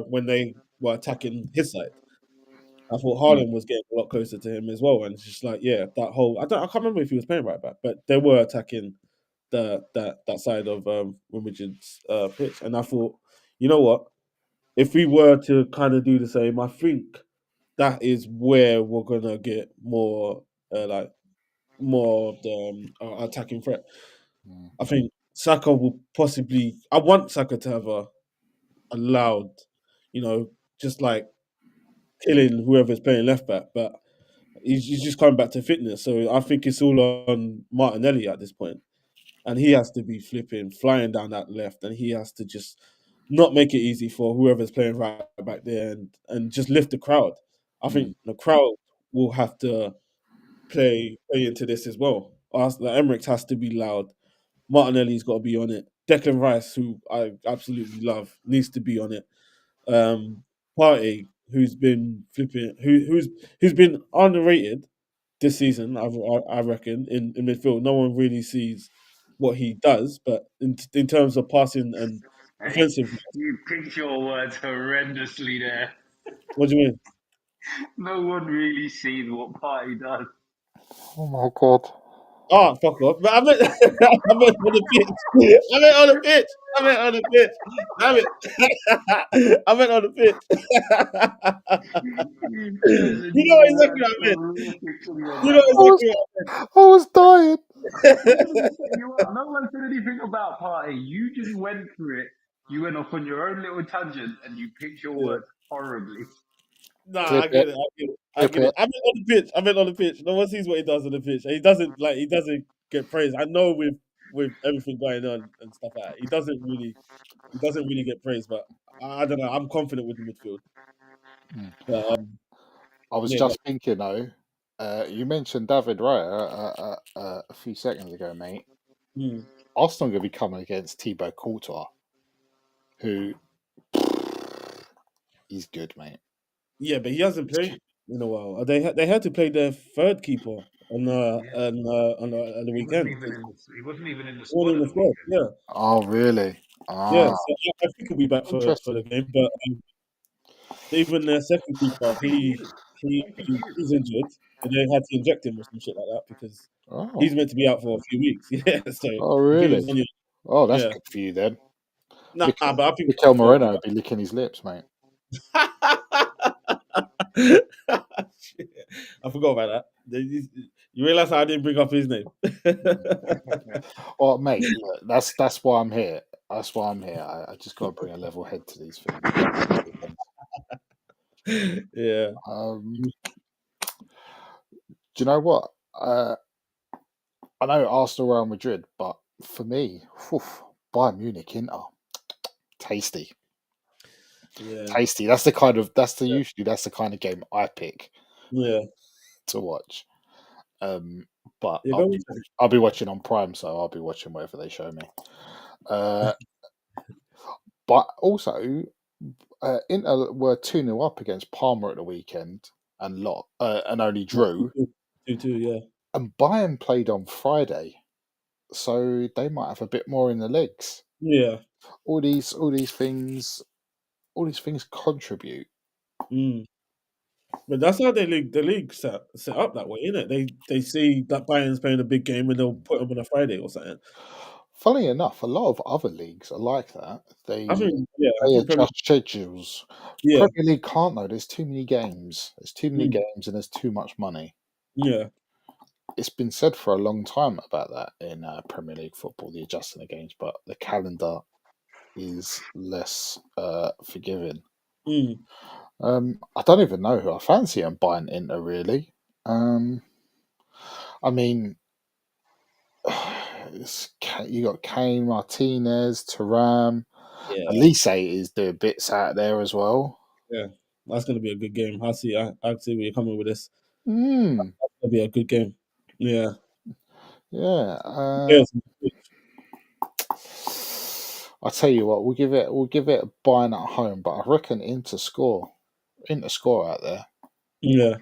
when they were attacking his side. I thought Haaland was getting a lot closer to him as well, and it's just like, that whole I can't remember if he was playing right back, but they were attacking that side of Real Madrid's pitch, and I thought, you know what, if we were to kind of do the same, I think that is where we're gonna get more more of the attacking threat. I think Saka will possibly. I want Saka to have a loud, just like killing whoever's playing left back, but he's just coming back to fitness. So I think it's all on Martinelli at this point, and he has to be flying down that left, and he has to just not make it easy for whoever's playing right back there, and just lift the crowd. I think the crowd will have to play into this as well. The Emirates has to be loud. Martinelli's got to be on it. Declan Rice, who I absolutely love, needs to be on it. Partey, who's been who's been underrated this season, I reckon, in midfield. No one really sees what he does, but in terms of passing and defensive, You picked your words horrendously there. what do you mean? No one really sees what Party does. Oh my god! Oh, fuck off! But I meant, I meant on the pitch. I meant on the pitch. I meant on the pitch. Damn it! I meant on the pitch. You know exactly what I meant. You know exactly what I meant. I was dying. No one said anything about Party. You just went through it. You went off on your own little tangent and you picked your words horribly. Nah, Clip I get it. it. I get it. I meant on the pitch. I meant on the pitch. No one sees what he does on the pitch. And he doesn't get praised. I know with everything going on and stuff like that, he doesn't really get praised. But I don't know. I'm confident with the midfield. But I was yeah, just thinking though. You mentioned David Raya a few seconds ago, mate. Arsenal going to be coming against Thibaut Courtois, who he's good, mate. yeah, but he hasn't played in a while. They had to play their third keeper on the weekend. He wasn't even in the He wasn't squad in at the the squad. weekend. Yeah, Oh, really? yeah. Ah, So I think he'll be back for interesting. the game. But even their second keeper, he's injured, and they had to inject him or some shit like that, because Oh, he's meant to be out for a few weeks. Yeah, so oh, if he really? was on your, Oh, that's yeah, good for you then. but I think Mikel Moreno would be licking his lips, mate. Shit. I forgot about that. You realize I didn't bring up his name. Oh, mate, look, that's why I'm here. That's why I'm here. I just got to bring a level head to these things. Yeah. Do you know what? I know Arsenal, Real Madrid, but for me, Bayern Munich, Inter, tasty. Yeah. Tasty. That's the kind of game I pick to watch. But Yeah, I'll be watching on Prime, so I'll be watching whatever they show me. But also, Inter were 2-0 up against Parma at the weekend and only drew. 2-2, yeah. And Bayern played on Friday, so they might have a bit more in the legs. Yeah. All these things contribute. But that's how the league set up that way, isn't it? They see that Bayern's playing a big game and they'll put them on a Friday or something. Funny enough, a lot of other leagues are like that. I They think adjust schedules. yeah, Premier League can't though. There's too many games. There's too many games and there's too much money. yeah. It's been said for a long time about that in Premier League football, the adjusting the games, but the calendar is less forgiving. I don't even know who I fancy on buying Inter really. I mean, you got Kane, Martinez, Thuram. Yeah. Elise is doing bits out there as well. Yeah, that's going to be a good game. I see where you're coming with this. Mm. That's going to be a good game. Yeah. Yeah. Yes. I tell you what, we'll give it a buying at home, but I reckon Inter score out there. Yeah.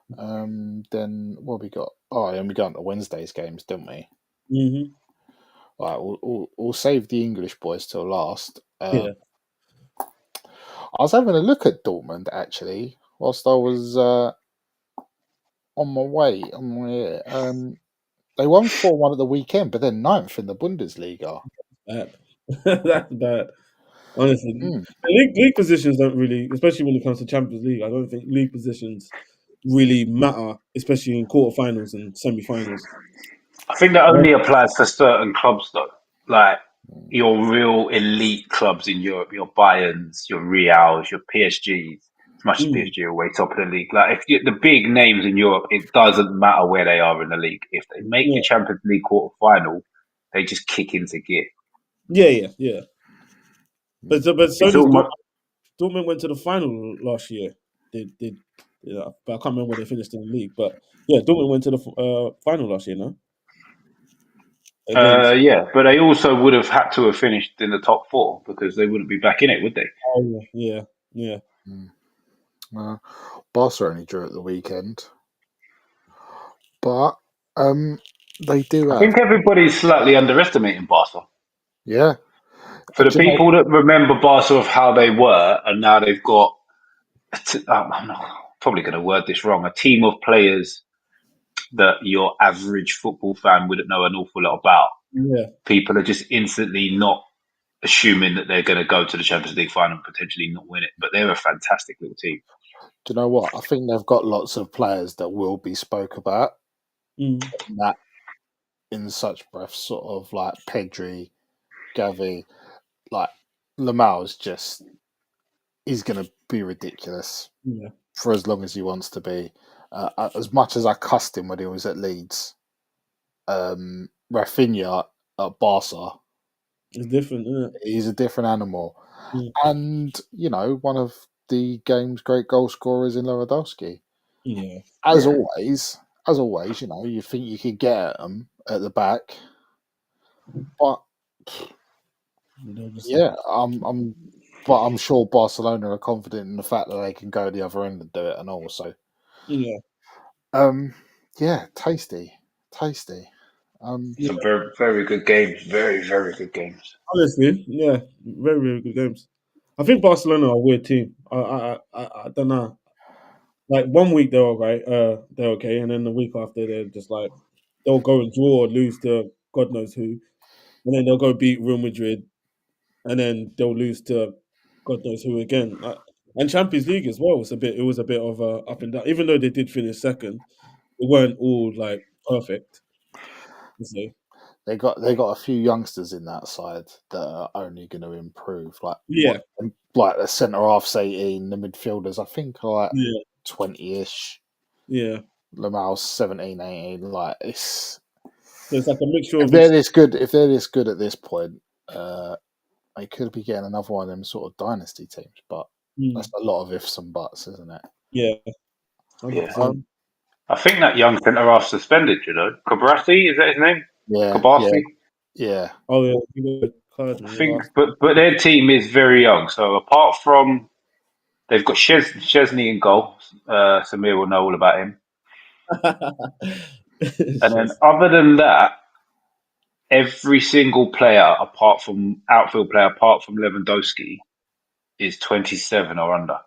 Then what have we got? Oh, and we got into Wednesday's games, didn't we? Mm-hmm. Right, we'll save the English boys till last. Yeah. I was having a look at Dortmund actually whilst I was on my way. They won 4-1 at the weekend, but they're 9th in the Bundesliga. Bad. That's bad. Honestly, league positions don't really, especially when it comes to Champions League. I don't think league positions really matter, especially in quarterfinals and semi-finals. I think that only applies for certain clubs, though. Like your real elite clubs in Europe, your Bayerns, your Reals, your PSGs. As much as PSG are way top of the league. Like the big names in Europe, it doesn't matter where they are in the league. If they make the Champions League quarter final, they just kick into gear. Yeah. But so does Dortmund went to the final last year. But I can't remember where they finished in the league. But yeah, Dortmund went to the final last year, no? Yeah, but they also would have had to have finished in the top 4 because they wouldn't be back in it, would they? Oh yeah. Barca only drew at the weekend, but they do. I think everybody's slightly underestimating Barca. Yeah. For the people that remember Barca of how they were, and now they've got, I'm probably going to word this wrong, a team of players that your average football fan wouldn't know an awful lot about. Yeah. People are just instantly not assuming that they're going to go to the Champions League final and potentially not win it. But they're a fantastic little team. Do you know what? I think they've got lots of players that will be spoke about. That in such breath, sort of like Pedri, Gavi, like Lamal's just, he's going to be ridiculous for as long as he wants to be. As much as I cussed him when he was at Leeds, Rafinha at Barca, it's different, isn't it? He's a different animal. And, one of the game's great goal scorers in Lewandowski. Yeah. As always, you think you could get at them at the back. But yeah, I'm sure Barcelona are confident in the fact that they can go the other end and do it, and also, tasty. Some very, very good games. Very, very good games. Honestly, yeah, very, very good games. I think Barcelona are a weird team. I don't know. Like 1 week they're all right, they're okay, and then the week after they're just like they'll go and draw or lose to God knows who, and then they'll go beat Real Madrid, and then they'll lose to God knows who again. And Champions League as well. It was a bit of a up and down. Even though they did finish second, they weren't all like perfect. So. They got a few youngsters in that side that are only going to improve. Like the centre halves 18, the midfielders I think are like 20-ish. Yeah, Lamal's 17, 18. Like it's like a mixture. If they're this good at this point, they could be getting another one of them sort of dynasty teams. But that's a lot of ifs and buts, isn't it? Yeah. I think that young centre half suspended. Cabrasi, is that his name? Yeah. Cabrasi. Yeah. Oh yeah. I think, but their team is very young. So apart from, they've got Chesney in goal. Samir will know all about him. And then other than that, every single player outfield player apart from Lewandowski is 27 or under.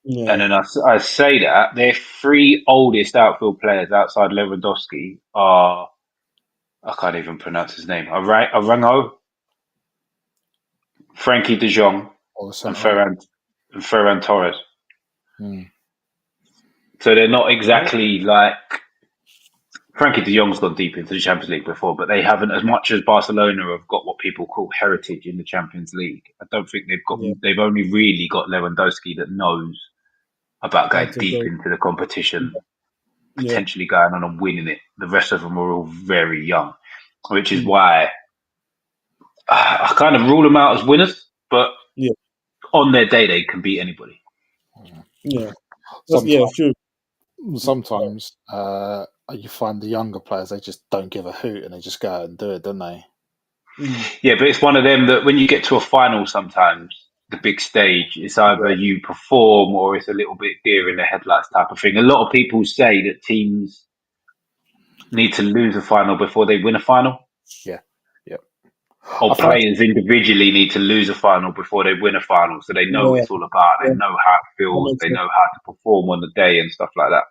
Yeah. And then I say that their three oldest outfield players outside Lewandowski are, I can't even pronounce his name, Arango, Frankie de Jong, and Ferran Torres. So they're not exactly like Frankie de Jong's gone deep into the Champions League before, but they haven't, as much as Barcelona have got what people call heritage in the Champions League. I don't think they've only really got Lewandowski that knows about going deep into the competition, potentially going on and winning it. The rest of them are all very young, which is why I kind of rule them out as winners, but on their day, they can beat anybody. Yeah. True. Mm. Sometimes you find the younger players, they just don't give a hoot and they just go out and do it, don't they? Yeah, but it's one of them that when you get to a final sometimes, the big stage, it's either you perform or it's a little bit deer in the headlights type of thing. A lot of people say that teams need to lose a final before they win a final. Yeah. Or players individually need to lose a final before they win a final, so they know what it's all about. They know how it feels. They know how to perform on the day and stuff like that.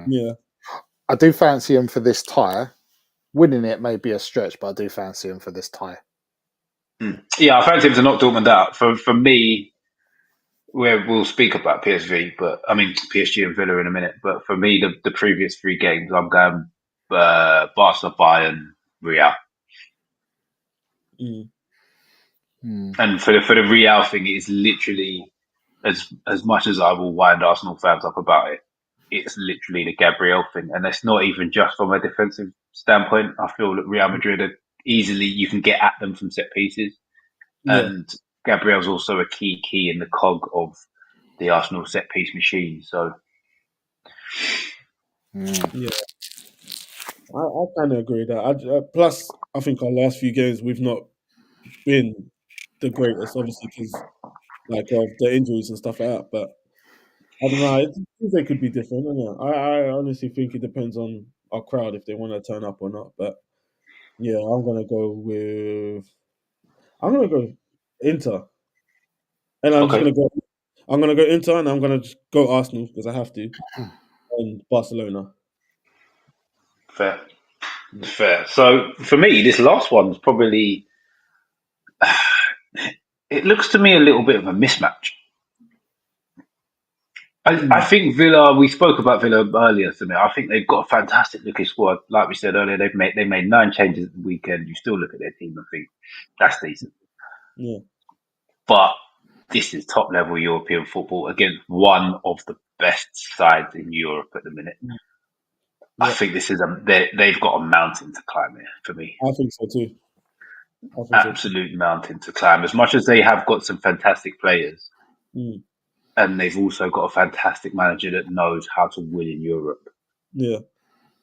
Yeah. I do fancy him for this tie. Winning it may be a stretch, but I do fancy him for this tie. Yeah, I fancy him to knock Dortmund out. For me, we'll speak about PSV, but I mean PSG and Villa in a minute. But for me, the previous three games, I'm going Barca, Bayern, Real. And for the Real thing, it is literally as much as I will wind Arsenal fans up about it. It's literally the Gabriel thing, and it's not even just from a defensive standpoint. I feel that Real Madrid are easily, you can get at them from set pieces, and Gabriel's also a key in the cog of the Arsenal set piece machine. So, yeah, I kind of agree with that. Plus, I think our last few games we've not been the greatest, obviously because like of the injuries and stuff like that. But I don't know. They could be different. I honestly think it depends on our crowd if they want to turn up or not. But yeah, I'm gonna go Inter, and I'm gonna go Inter, and I'm gonna just go Arsenal because I have to, and Barcelona. Fair. So for me, this last one's probably. It looks to me a little bit of a mismatch. I think Villa. We spoke about Villa earlier. To me, I think they've got a fantastic looking squad. Like we said earlier, they made 9 changes at the weekend. You still look at their team and think that's decent. Yeah, but this is top level European football against one of the best sides in Europe at the minute. Yeah. I think this is they've got a mountain to climb here for me. I think so too. Absolute mountain to climb. As much as they have got some fantastic players, and they've also got a fantastic manager that knows how to win in Europe. Yeah,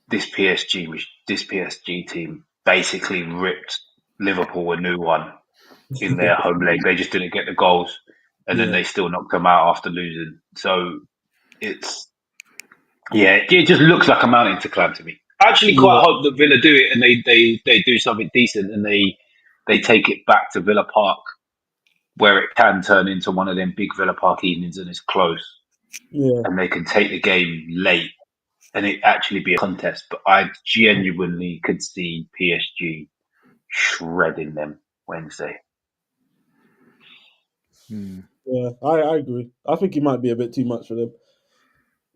this PSG team basically ripped Liverpool a new one in their home leg. They just didn't get the goals, and then they still knocked them out after losing. So it just looks like a mountain to climb to me. I actually quite hope that Villa do it and they do something decent and they take it back to Villa Park where it can turn into one of them big Villa Park evenings and it's close. Yeah. And they can take the game late and it actually be a contest. But I genuinely could see PSG shredding them Wednesday. Yeah, I agree. I think it might be a bit too much for them.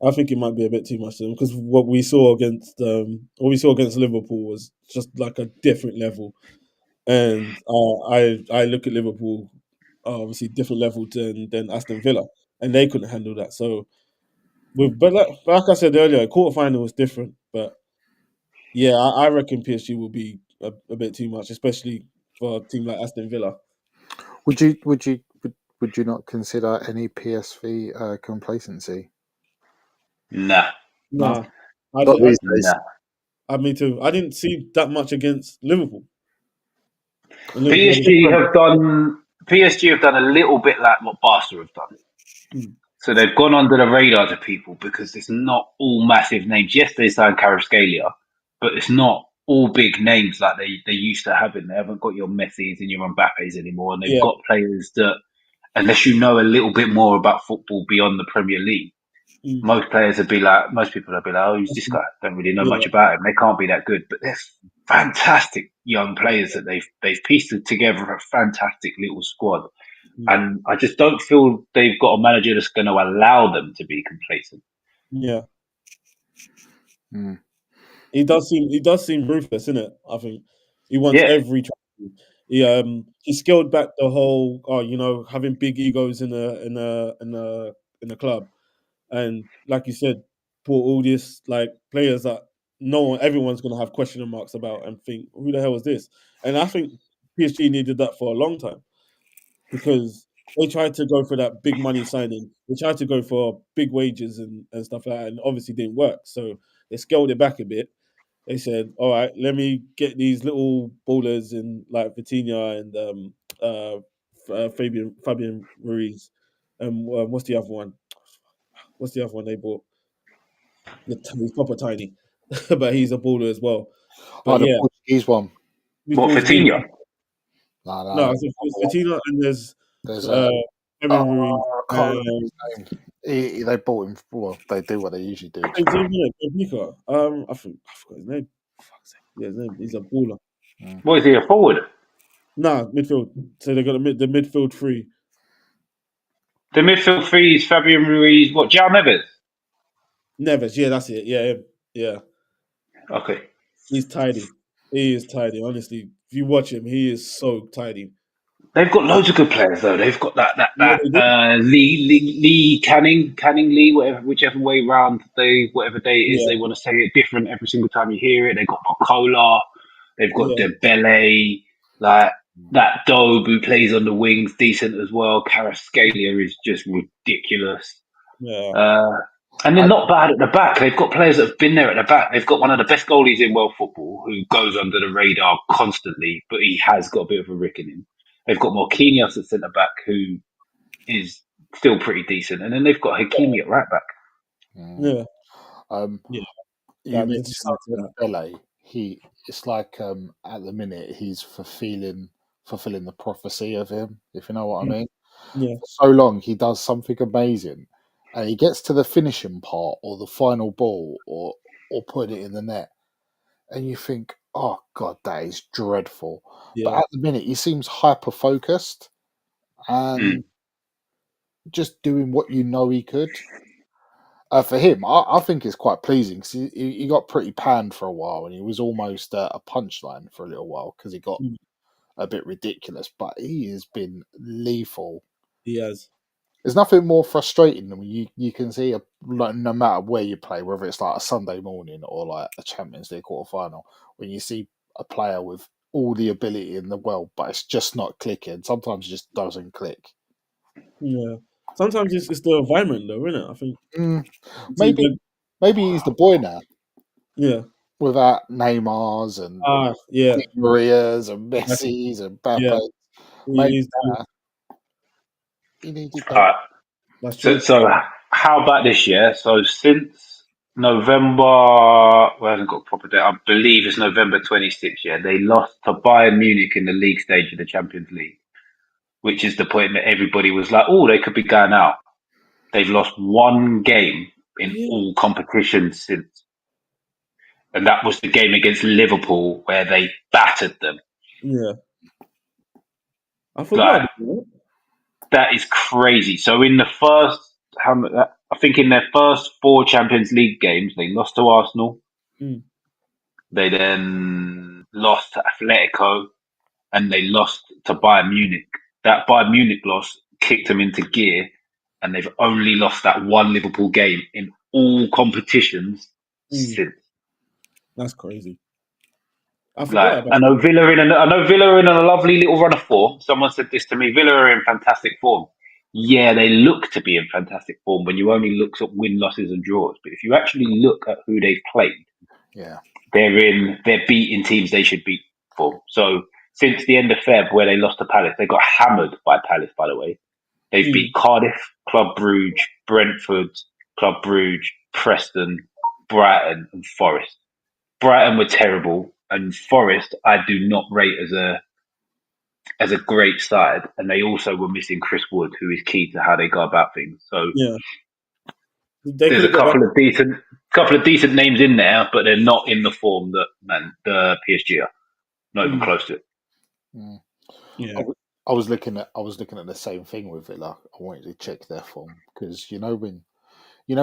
Because what we saw against Liverpool was just like a different level, and I look at Liverpool obviously different level than Aston Villa, and they couldn't handle that. So, but like I said earlier, quarterfinal was different. But yeah, I reckon PSG will be a bit too much, especially for a team like Aston Villa. Would you not consider any PSV complacency? Nah. Nah. Not these days. Me too. I didn't see that much against Liverpool. PSG have done a little bit like what Barca have done. So they've gone under the radar to people because it's not all massive names. Yes, they signed Kvaratskhelia, but it's not all big names like they used to have in. They haven't got your Messis and your Mbappes anymore, and they've got players that unless you know a little bit more about football beyond the Premier League. Most players would be like, most people would be like, oh, who's this guy? Don't really know much about him. They can't be that good, but they're fantastic young players that they've pieced together a fantastic little squad. And I just don't feel they've got a manager that's going to allow them to be complacent. Yeah. He does seem ruthless, isn't it? I think he wants every trophy. He scaled back the whole having big egos in the club, and like you said, brought all this like players that everyone's gonna have question marks about and think, who the hell is this? And I think PSG needed that for a long time because they tried to go for that big money signing. They tried to go for big wages and stuff like that, and obviously didn't work. So they scaled it back a bit. They said, "All right, let me get these little ballers in like Vitinha and Fabian Ruiz, and what's the other one? What's the other one they bought? He's proper tiny, but he's a baller as well. But the Portuguese one. What, Vitinha? No, it's Vitinha and there's Fabian Ruiz. They bought him. Well, they do what they usually do. I forgot his name. Yeah, his name. He's a baller. What is he, a forward? Nah, midfield. So they got the midfield three. The midfield three is Fabian Ruiz. What, João Neves? Neves, yeah, that's it. Yeah, yeah. Okay. He's tidy. He is tidy. Honestly, if you watch him, he is so tidy. They've got loads of good players though. They've got that Lee Canning Lee, whichever way round whatever day it is, they want to say it different every single time you hear it. They've got Pocola, they've got Dembele, like that Dobe who plays on the wings, decent as well. Kvaratskhelia is just ridiculous. And they're not bad at the back. They've got players that have been there at the back. They've got one of the best goalies in world football who goes under the radar constantly, but he has got a bit of a rick in him. They've got Marquinhos at centre back, who is still pretty decent, and then they've got Hakimi at right back. You mentioned Dembele. It's like at the minute he's fulfilling the prophecy of him, if you know what I mean. Yeah. For so long he does something amazing, and he gets to the finishing part or the final ball or putting it in the net, and you think, oh God, that is dreadful. Yeah. But at the minute, he seems hyper focused and just doing what you know he could. For him, I think it's quite pleasing because he got pretty panned for a while and he was almost a punchline for a little while because he got a bit ridiculous. But he has been lethal. He has. There's nothing more frustrating than when you can see like, no matter where you play, whether it's like a Sunday morning or like a Champions League quarterfinal, when you see a player with all the ability in the world, but it's just not clicking. Sometimes it just doesn't click. Yeah. Sometimes it's the environment, though, isn't it? I think maybe he's the boy now. Yeah. Without Neymar's and Maria's and Messi's and Mbappe's. Maybe he needed that. That's true. So how about this year? So since November, well, I haven't got a proper date. I believe it's November 26th. Yeah, they lost to Bayern Munich in the league stage of the Champions League, which is the point that everybody was like, "Oh, they could be going out." They've lost one game in all competitions since, and that was the game against Liverpool where they battered them. Yeah, I forgot. That is crazy. So in the first, I think in their first 4 Champions League games, they lost to Arsenal. They then lost to Atletico, and they lost to Bayern Munich. That Bayern Munich loss kicked them into gear, and they've only lost that one Liverpool game in all competitions since. That's crazy. I forgot about I know Villa are in a lovely little run of form. Someone said this to me: Villa are in fantastic form. Yeah, they look to be in fantastic form when you only look at win, losses, and draws. But if you actually look at who they've played, they're beating teams they should beat for. So since the end of Feb, where they lost to Palace, they got hammered by Palace. By the way, they've beat Cardiff, Club Brugge, Brentford, Club Brugge, Preston, Brighton, and Forest. Brighton were terrible, and Forest I do not rate as a as a great side, and they also were missing Chris Wood, who is key to how they go about things. So Yeah, they there's could a have got that. couple of decent names in there, but they're not in the form that the PSG are. Not even close to it. Mm. Yeah, I was looking at the same thing with Villa. I wanted to check their form because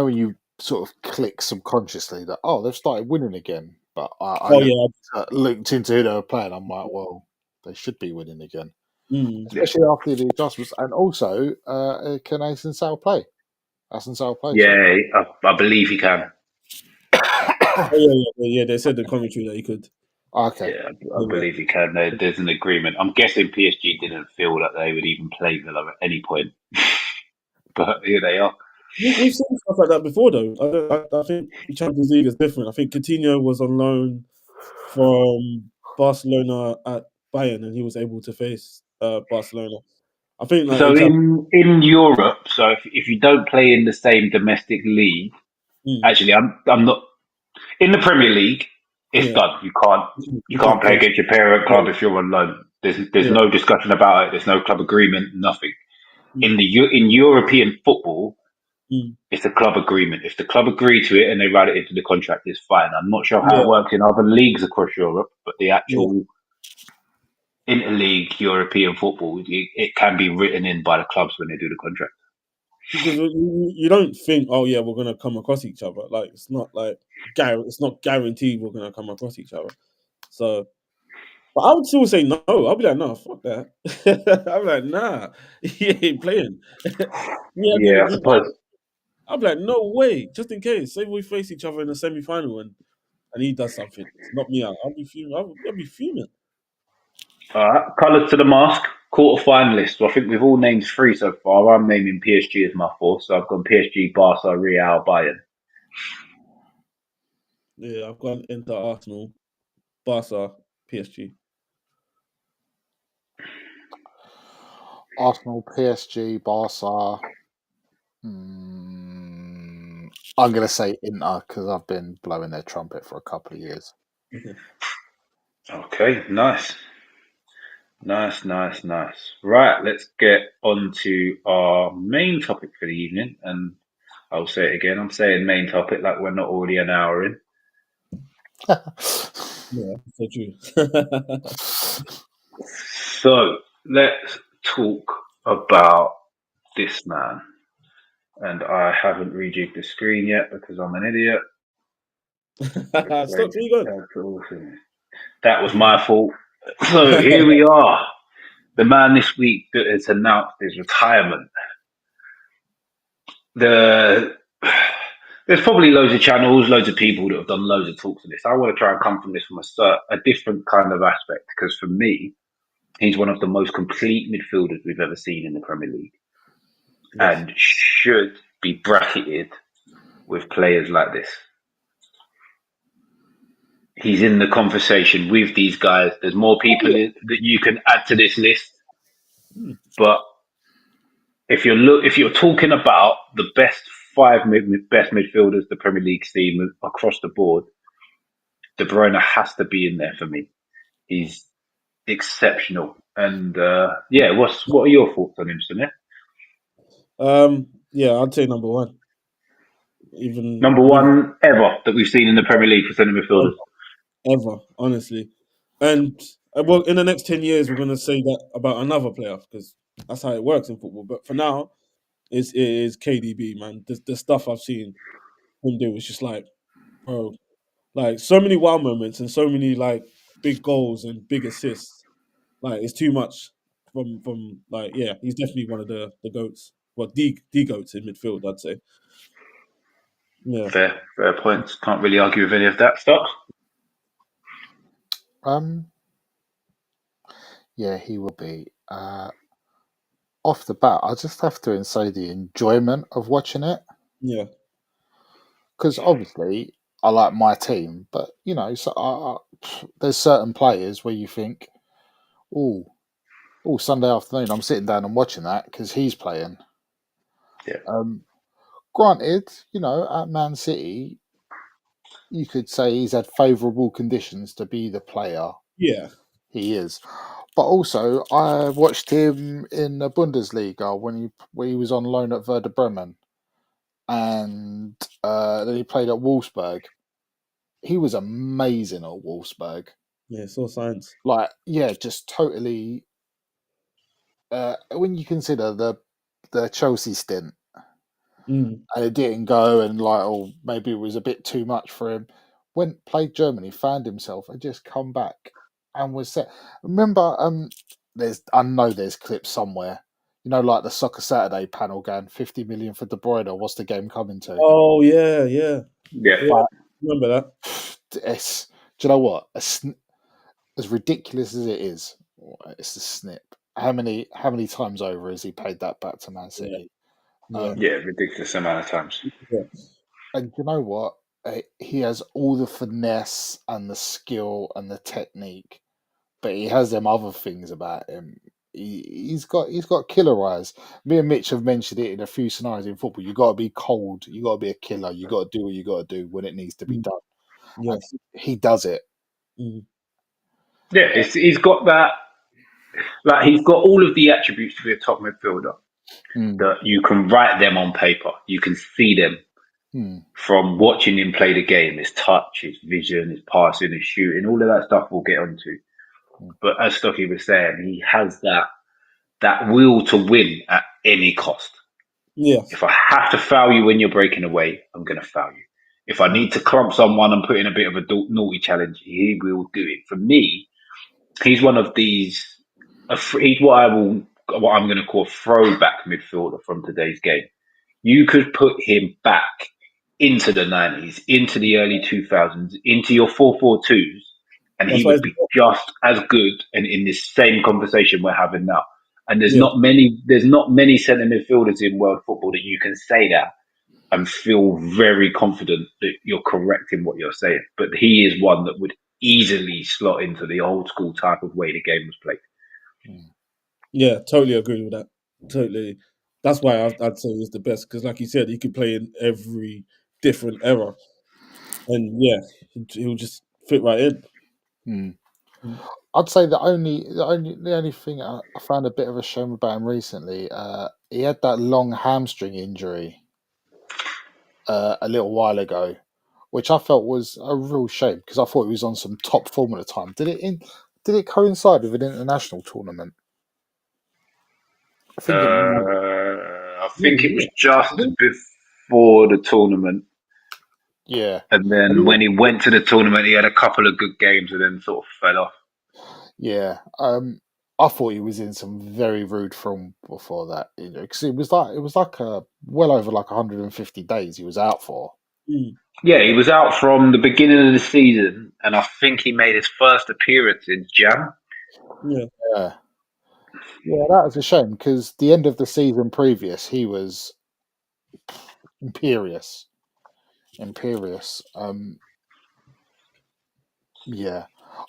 when you sort of click subconsciously that they've started winning again, but I yeah. looked into who they were playing. I'm like, well, they should be winning again, Yeah, especially after the adjustments, and also can Asen Sal play? Asen Sal play? yeah, I believe he can. Yeah. They said the commentary that he could. Okay. Yeah, I believe he can. There's an agreement. I'm guessing PSG didn't feel that they would even play Villa at any point, but here they are. We've seen stuff like that before, though. I think Champions League is different. I think Coutinho was on loan from Barcelona at Bayern, and he was able to face Barcelona. I think like So in Europe, so if you don't play in the same domestic league, actually, I'm not in the Premier League. It's yeah, done. You you can't can't play play. against your parent Yeah, club if you're on loan. There's yeah, no discussion about it. There's no club agreement. Nothing. mm, In European football, mm, it's a club agreement. If the club agree to it and they write it into the contract, it's fine. I'm not sure how yeah, it works in other leagues across Europe, but the yeah. actual interleague European football, it can be written in by the clubs when they do the contract. Because you don't think, oh yeah, we're gonna come across each other. Like it's not like it's not guaranteed we're gonna come across each other. So, but I would still say no. I'll be like, no, fuck that. I'm like, nah, he ain't playing. Yeah, Yeah, I suppose. I'm like, no way. Just in case, say we face each other in the semi-final and he does something, knock me out. I'll be fuming. I'll be fuming. All right, colours to the mask. Quarter finalists. Well, I think we've all named three so far. I'm naming PSG as my fourth, so I've gone PSG, Barca, Real, Bayern. Yeah, I've gone into Arsenal, Barca, PSG. Arsenal, PSG, Barca. I'm going to say Inter because I've been blowing their trumpet for a couple of years. Okay, nice. Right, let's get on to our main topic for the evening. And I'll say it again. I'm saying main topic like we're not already an hour in. Yeah, so true. So let's talk about this man. And I haven't rejigged the screen yet because I'm an idiot. Stop, where you going? That was my fault. So here we are. The man this week that has announced his retirement. There's probably loads of channels, loads of people that have done loads of talks on this. I want to try and come from this from a different kind of aspect because for me, he's one of the most complete midfielders we've ever seen in the Premier League, and should be bracketed with players like this. He's in the conversation with these guys. There's more people that you can add to this list, but if you're talking about the best best midfielders the Premier League's seen across the board, De Bruyne has to be in there for me. He's exceptional, and what are your thoughts on him, Sunil? Yeah, I'd say number one. Even Number one ever that we've seen in the Premier League for centre midfielders. ever, honestly. And well, in the next 10 years, we're going to say that about another player because that's how it works in football. But for now, it is KDB, man. The stuff I've seen him do is just like, bro, like so many wow moments and so many like big goals and big assists. Like it's too much from like he's definitely one of the goats. Well, the goats in midfield, I'd say. Yeah, Fair points. Can't really argue with any of that stuff. Yeah, he will be. Off the bat, I just have to say the enjoyment of watching it. yeah, Because obviously, I like my team, but there's certain players where you think, oh, Sunday afternoon, I'm sitting down and watching that because he's playing. Yeah. Granted, at Man City, you could say he's had favourable conditions to be the player yeah. he is. But also, I watched him in the Bundesliga when he was on loan at Werder Bremen, and then he played at Wolfsburg. He was amazing at Wolfsburg. Yeah, saw signs. Like, yeah, just totally. When you consider the Chelsea stint, and it didn't go, and like, oh, maybe it was a bit too much for him. Went, played Germany, found himself, and just come back and was set. Remember, I know there's clips somewhere. You know, like the Soccer Saturday panel going 50 million for De Bruyne. What's the game coming to? Oh yeah. Yeah. Remember that? Do you know what? As ridiculous as it is, it's a snip. How many times over has he paid that back to Man City? Yeah. Ridiculous amount of times. Yeah. And you know what? He has all the finesse and the skill and the technique, but he has them other things about him. He's got killer eyes. Me and Mitch have mentioned it in a few scenarios in football. You got to be cold. You got to be a killer. You got to do what you got to do when it needs to be done. Yes. And he does it. Yeah, he's got that. Like, he's got all of the attributes to be a top midfielder. That you can write them on paper. You can see them from watching him play the game. His touch, his vision, his passing, his shooting, all of that stuff we'll get onto. But as Stocky was saying, he has that will to win at any cost. Yeah. If I have to foul you when you're breaking away, I'm going to foul you. If I need to clump someone and put in a bit of a naughty challenge, he will do it. For me, he's one of these. He's what I'm going to call a throwback midfielder from today's game. You could put him back into the 90s, into the early 2000s, into your 4-4-2s, and he would be just as good and in this same conversation we're having now. And there's not many centre midfielders in world football that you can say that and feel very confident that you're correct in what you're saying. But he is one that would easily slot into the old school type of way the game was played. Yeah, totally agree with that. Totally. That's why I'd say he's the best, because like you said, he could play in every different era. And yeah, he'll just fit right in. I'd say the only thing I found a bit of a shame about him recently, he had that long hamstring injury a little while ago, which I felt was a real shame because I thought he was on some top form at the time. Did it coincide with an international tournament? I think it was just before the tournament. Yeah. And then when he went to the tournament, he had a couple of good games and then sort of fell off. Yeah. I thought he was in some very rude form before that, because it was like well over 150 days he was out for. Yeah, he was out from the beginning of the season, and I think he made his first appearance in Jan. Yeah, that was a shame because the end of the season previous, he was imperious. Yeah,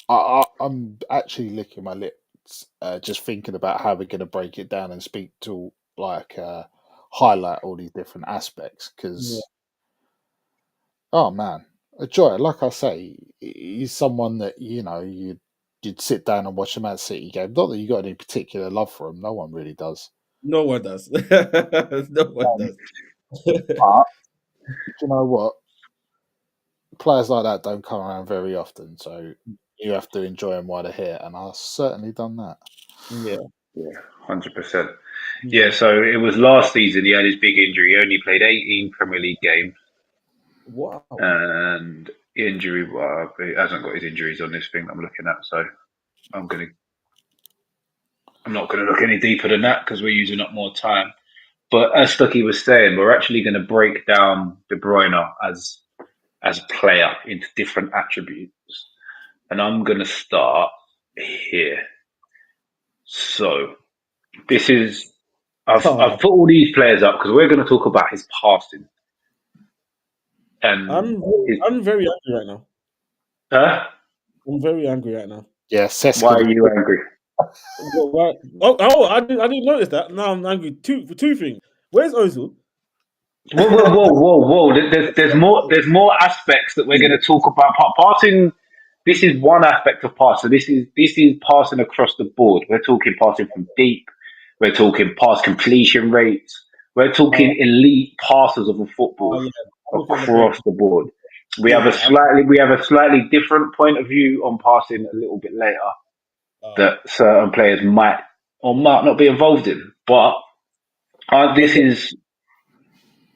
I'm actually licking my lips, just thinking about how we're going to break it down and speak to highlight all these different aspects because, oh man, a joy. Like I say, he's someone that you'd sit down and watch a Man City game. Not that you got any particular love for him. No one really does. No one does. No one does. But you know what? Players like that don't come around very often, so you have to enjoy them while they're here, and I've certainly done that. Yeah, 100%. Yeah, so it was last season he had his big injury. He only played 18 Premier League games. Wow. And injury, he hasn't got his injuries on this thing I'm looking at, so I'm not going to look any deeper than that because we're using up more time. But as Stucky was saying, we're actually going to break down De Bruyne as a player into different attributes. And I'm going to start here. So this is, I've put all these players up because we're going to talk about his passing. And I'm very angry right now. Huh? I'm very angry right now. Yeah, Why are you angry? I didn't notice that. Now I'm angry for two things. Where's Ozil? Whoa! There's more aspects that we're going to talk about. Passing this is one aspect of pass. So this is passing across the board. We're talking passing from deep. We're talking pass completion rates. We're talking elite passers of a football across the board. We have a slightly different point of view on passing a little bit later that certain players might or might not be involved in. But this is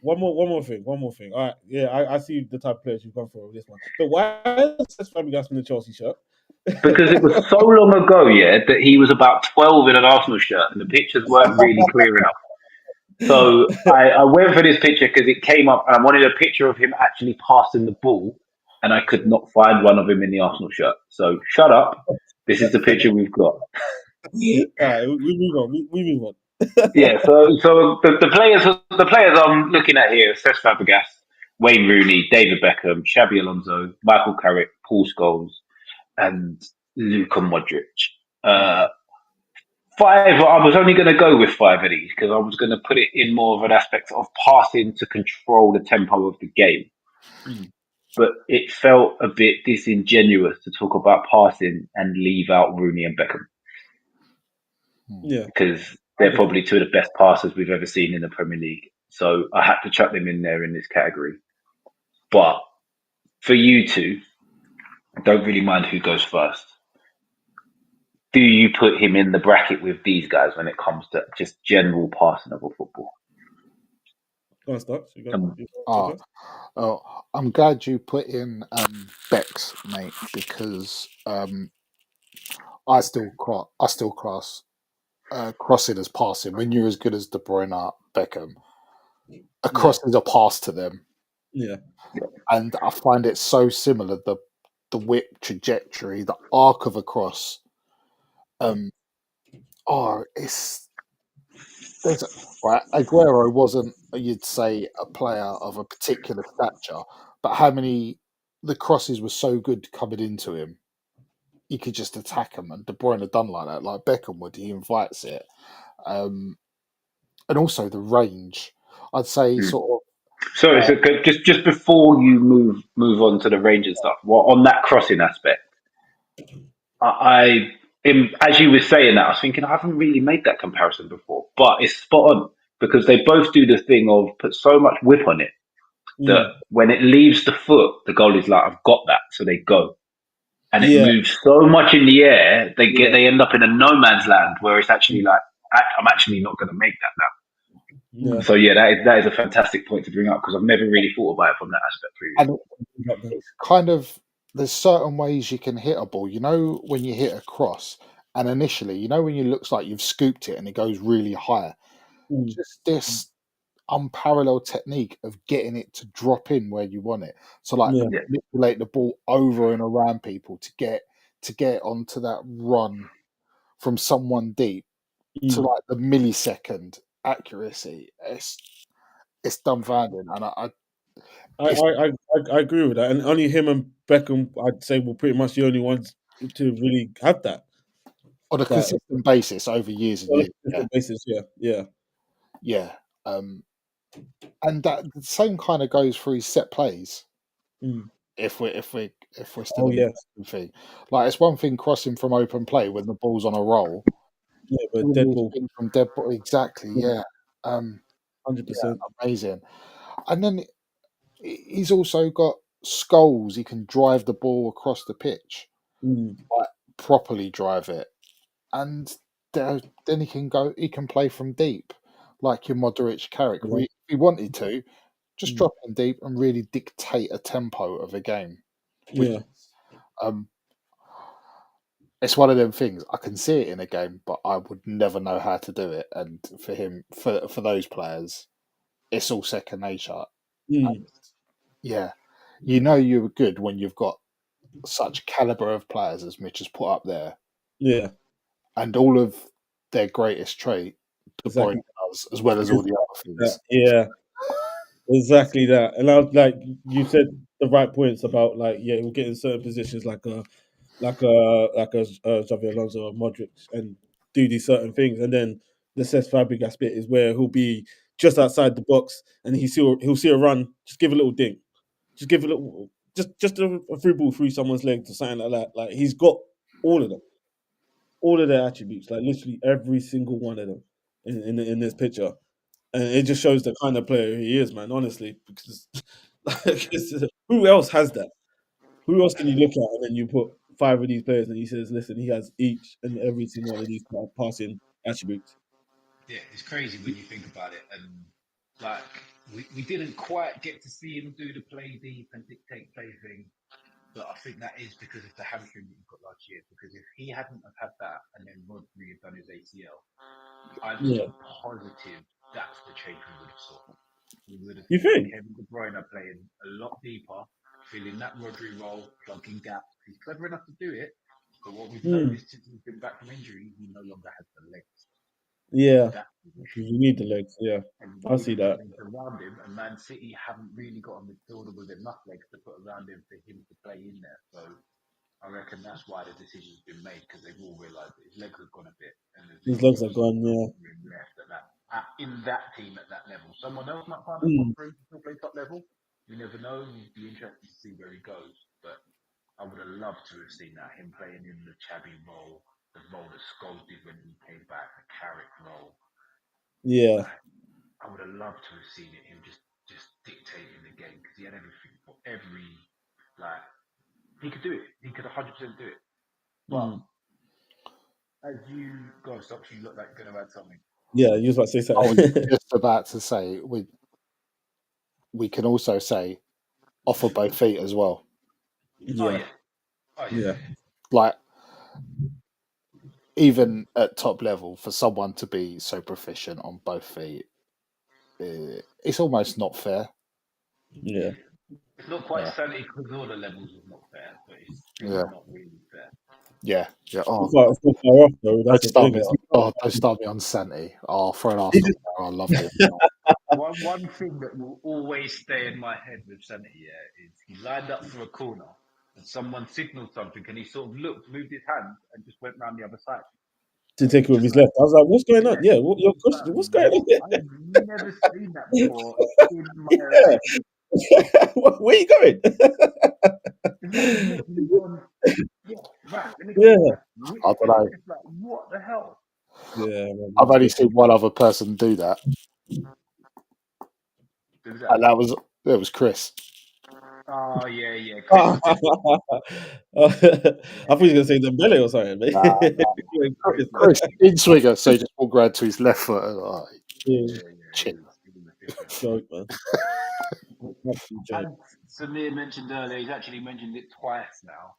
one more thing. All right, yeah, I see the type of players you've gone for with this one. But why is Fabregas in the Chelsea shirt? because it was so long ago, that he was about 12 in an Arsenal shirt, and the pictures weren't really clear enough. So I went for this picture because it came up, and I wanted a picture of him actually passing the ball, and I could not find one of him in the Arsenal shirt. So shut up. This is the picture we've got. All right, we move on. Yeah. So the players I'm looking at here: Cesc Fabregas, Wayne Rooney, David Beckham, Xabi Alonso, Michael Carrick, Paul Scholes, and Luka Modric. 5, I was only going to go with 5 of these because I was going to put it in more of an aspect of passing to control the tempo of the game. But it felt a bit disingenuous to talk about passing and leave out Rooney and Beckham. Yeah. Because they're probably two of the best passers we've ever seen in the Premier League. So I had to chuck them in there in this category. But for you two, I don't really mind who goes first. Do you put him in the bracket with these guys when it comes to just general passing of a football? Go on, start. I'm glad you put in Bex, mate, because I still class crossing as passing. When you're as good as De Bruyne, Beckham, a cross is a pass to them. Yeah. And I find it so similar, the whip trajectory, the arc of a cross. Aguero wasn't, you'd say, a player of a particular stature, but how many the crosses were so good coming into him, he could just attack them. And De Bruyne had done like that, like Beckham would. He invites it, and also the range. I'd say sort of. Sorry, so just before you move on to the range and stuff, on that crossing aspect, as you were saying that, I was thinking I haven't really made that comparison before, but it's spot on because they both do the thing of put so much whip on it that when it leaves the foot, the goalie's like, I've got that, so they go. And it moves so much in the air, they end up in a no man's land where it's actually like, I'm actually not going to make that now. Yeah. So that is a fantastic point to bring up because I've never really thought about it from that aspect previously. And it's kind of, there's certain ways you can hit a ball. You know, when you hit a cross, and initially, you know, when it looks like you've scooped it and it goes really high, just this unparalleled technique of getting it to drop in where you want it. So like manipulate the ball over and around people to get onto that run from someone deep to like the millisecond accuracy. It's dumbfounding, and I agree with that. And only him and Beckham, I'd say, were pretty much the only ones to really have that on a consistent basis over years and years. Yeah. And that the same kind of goes for his set plays. If we're still on the thing, like it's one thing crossing from open play when the ball's on a roll. Yeah, but dead ball from dead ball, exactly. Yeah, 100%, amazing. And then he's also got Scholes. He can drive the ball across the pitch, like properly drive it, and then he can go. He can play from deep, like your Modric, Carrick. If he wanted to, just drop in deep and really dictate a tempo of a game. Which, it's one of them things. I can see it in a game, but I would never know how to do it. And for him, for those players, it's all second nature. And you know you're good when you've got such caliber of players as Mitch has put up there. Yeah, and all of their greatest trait, De Bruyne does, as well as all the other things. Yeah, exactly that. And I was like, you said the right points about like, we'll get in certain positions like a Xabi Alonso or Modric and do these certain things, and then the Cesc Fabregas bit is where he'll be just outside the box and he'll see a run, just give a little dink, just give a little just a free ball through someone's legs or something like that. Like he's got all of them, all of their attributes, like literally every single one of them in this picture, and it just shows the kind of player he is, man. Honestly, because like, who else has that? Who else can you look at and then you put 5 of these players and he says, listen, he has each and every single one of these passing attributes. Yeah, it's crazy when you think about it. And like, we didn't quite get to see him do the play deep and dictate play thing. But I think that is because of the hamstring that he got last year. Because if he hadn't have had that and then Rodri had done his ACL, I'm positive that's the change we would have saw. We would have You seen think? Kevin De Bruyne playing a lot deeper, filling that Rodri role, plugging gaps. He's clever enough to do it, but what we've noticed since he's been back from injury, he no longer has the legs. Yeah, That position. you need the legs. Yeah, And I see that. legs around him, and Man City haven't really got a midfielder with enough legs to put around him for him to play in there. So I reckon that's why the decision's been made, because they've all realised that his legs have gone a bit, and His legs are gone. Yeah. left at that in that team at that level. Someone else might find a top through to still play top level. You never know. You'd be interested to see where he goes. But I would have loved to have seen that, him playing in the Chabby role, the role that Scholes did when he came back, the Carrick role. Yeah. I would have loved to have seen it, him just dictating the game, because he had everything for every, like, he could do it. He could 100% do it. But as you go, Stocks, you look like you're going to add something. Yeah, you was about to say something. I was just about to say we can also say off of both feet as well. Yeah. Yeah. Like, even at top level, for someone to be so proficient on both feet, it's almost not fair. Yeah. It's not quite sanity because all the levels is not fair, but it's not really fair. Yeah. Oh, don't start me on sanity. Oh, for an Arsenal player, I loved it. One thing that will always stay in my head with sanity, is he lined up for a corner and someone signaled something, and he sort of looked, moved his hand, and just went round the other side to take it with his left. I was like, "What's going on? Yeah, your question? What's going on here?" I've never seen that before in my life. Where are you going? I don't know. Like, what the hell? Yeah, I've only seen one other person do that, and it was Chris. Oh yeah. I thought you were going to say Dembele or something. Chris in swinger, so he just walked around to his left foot. Chill. Joke, man. And Samir mentioned earlier, he's actually mentioned it twice now.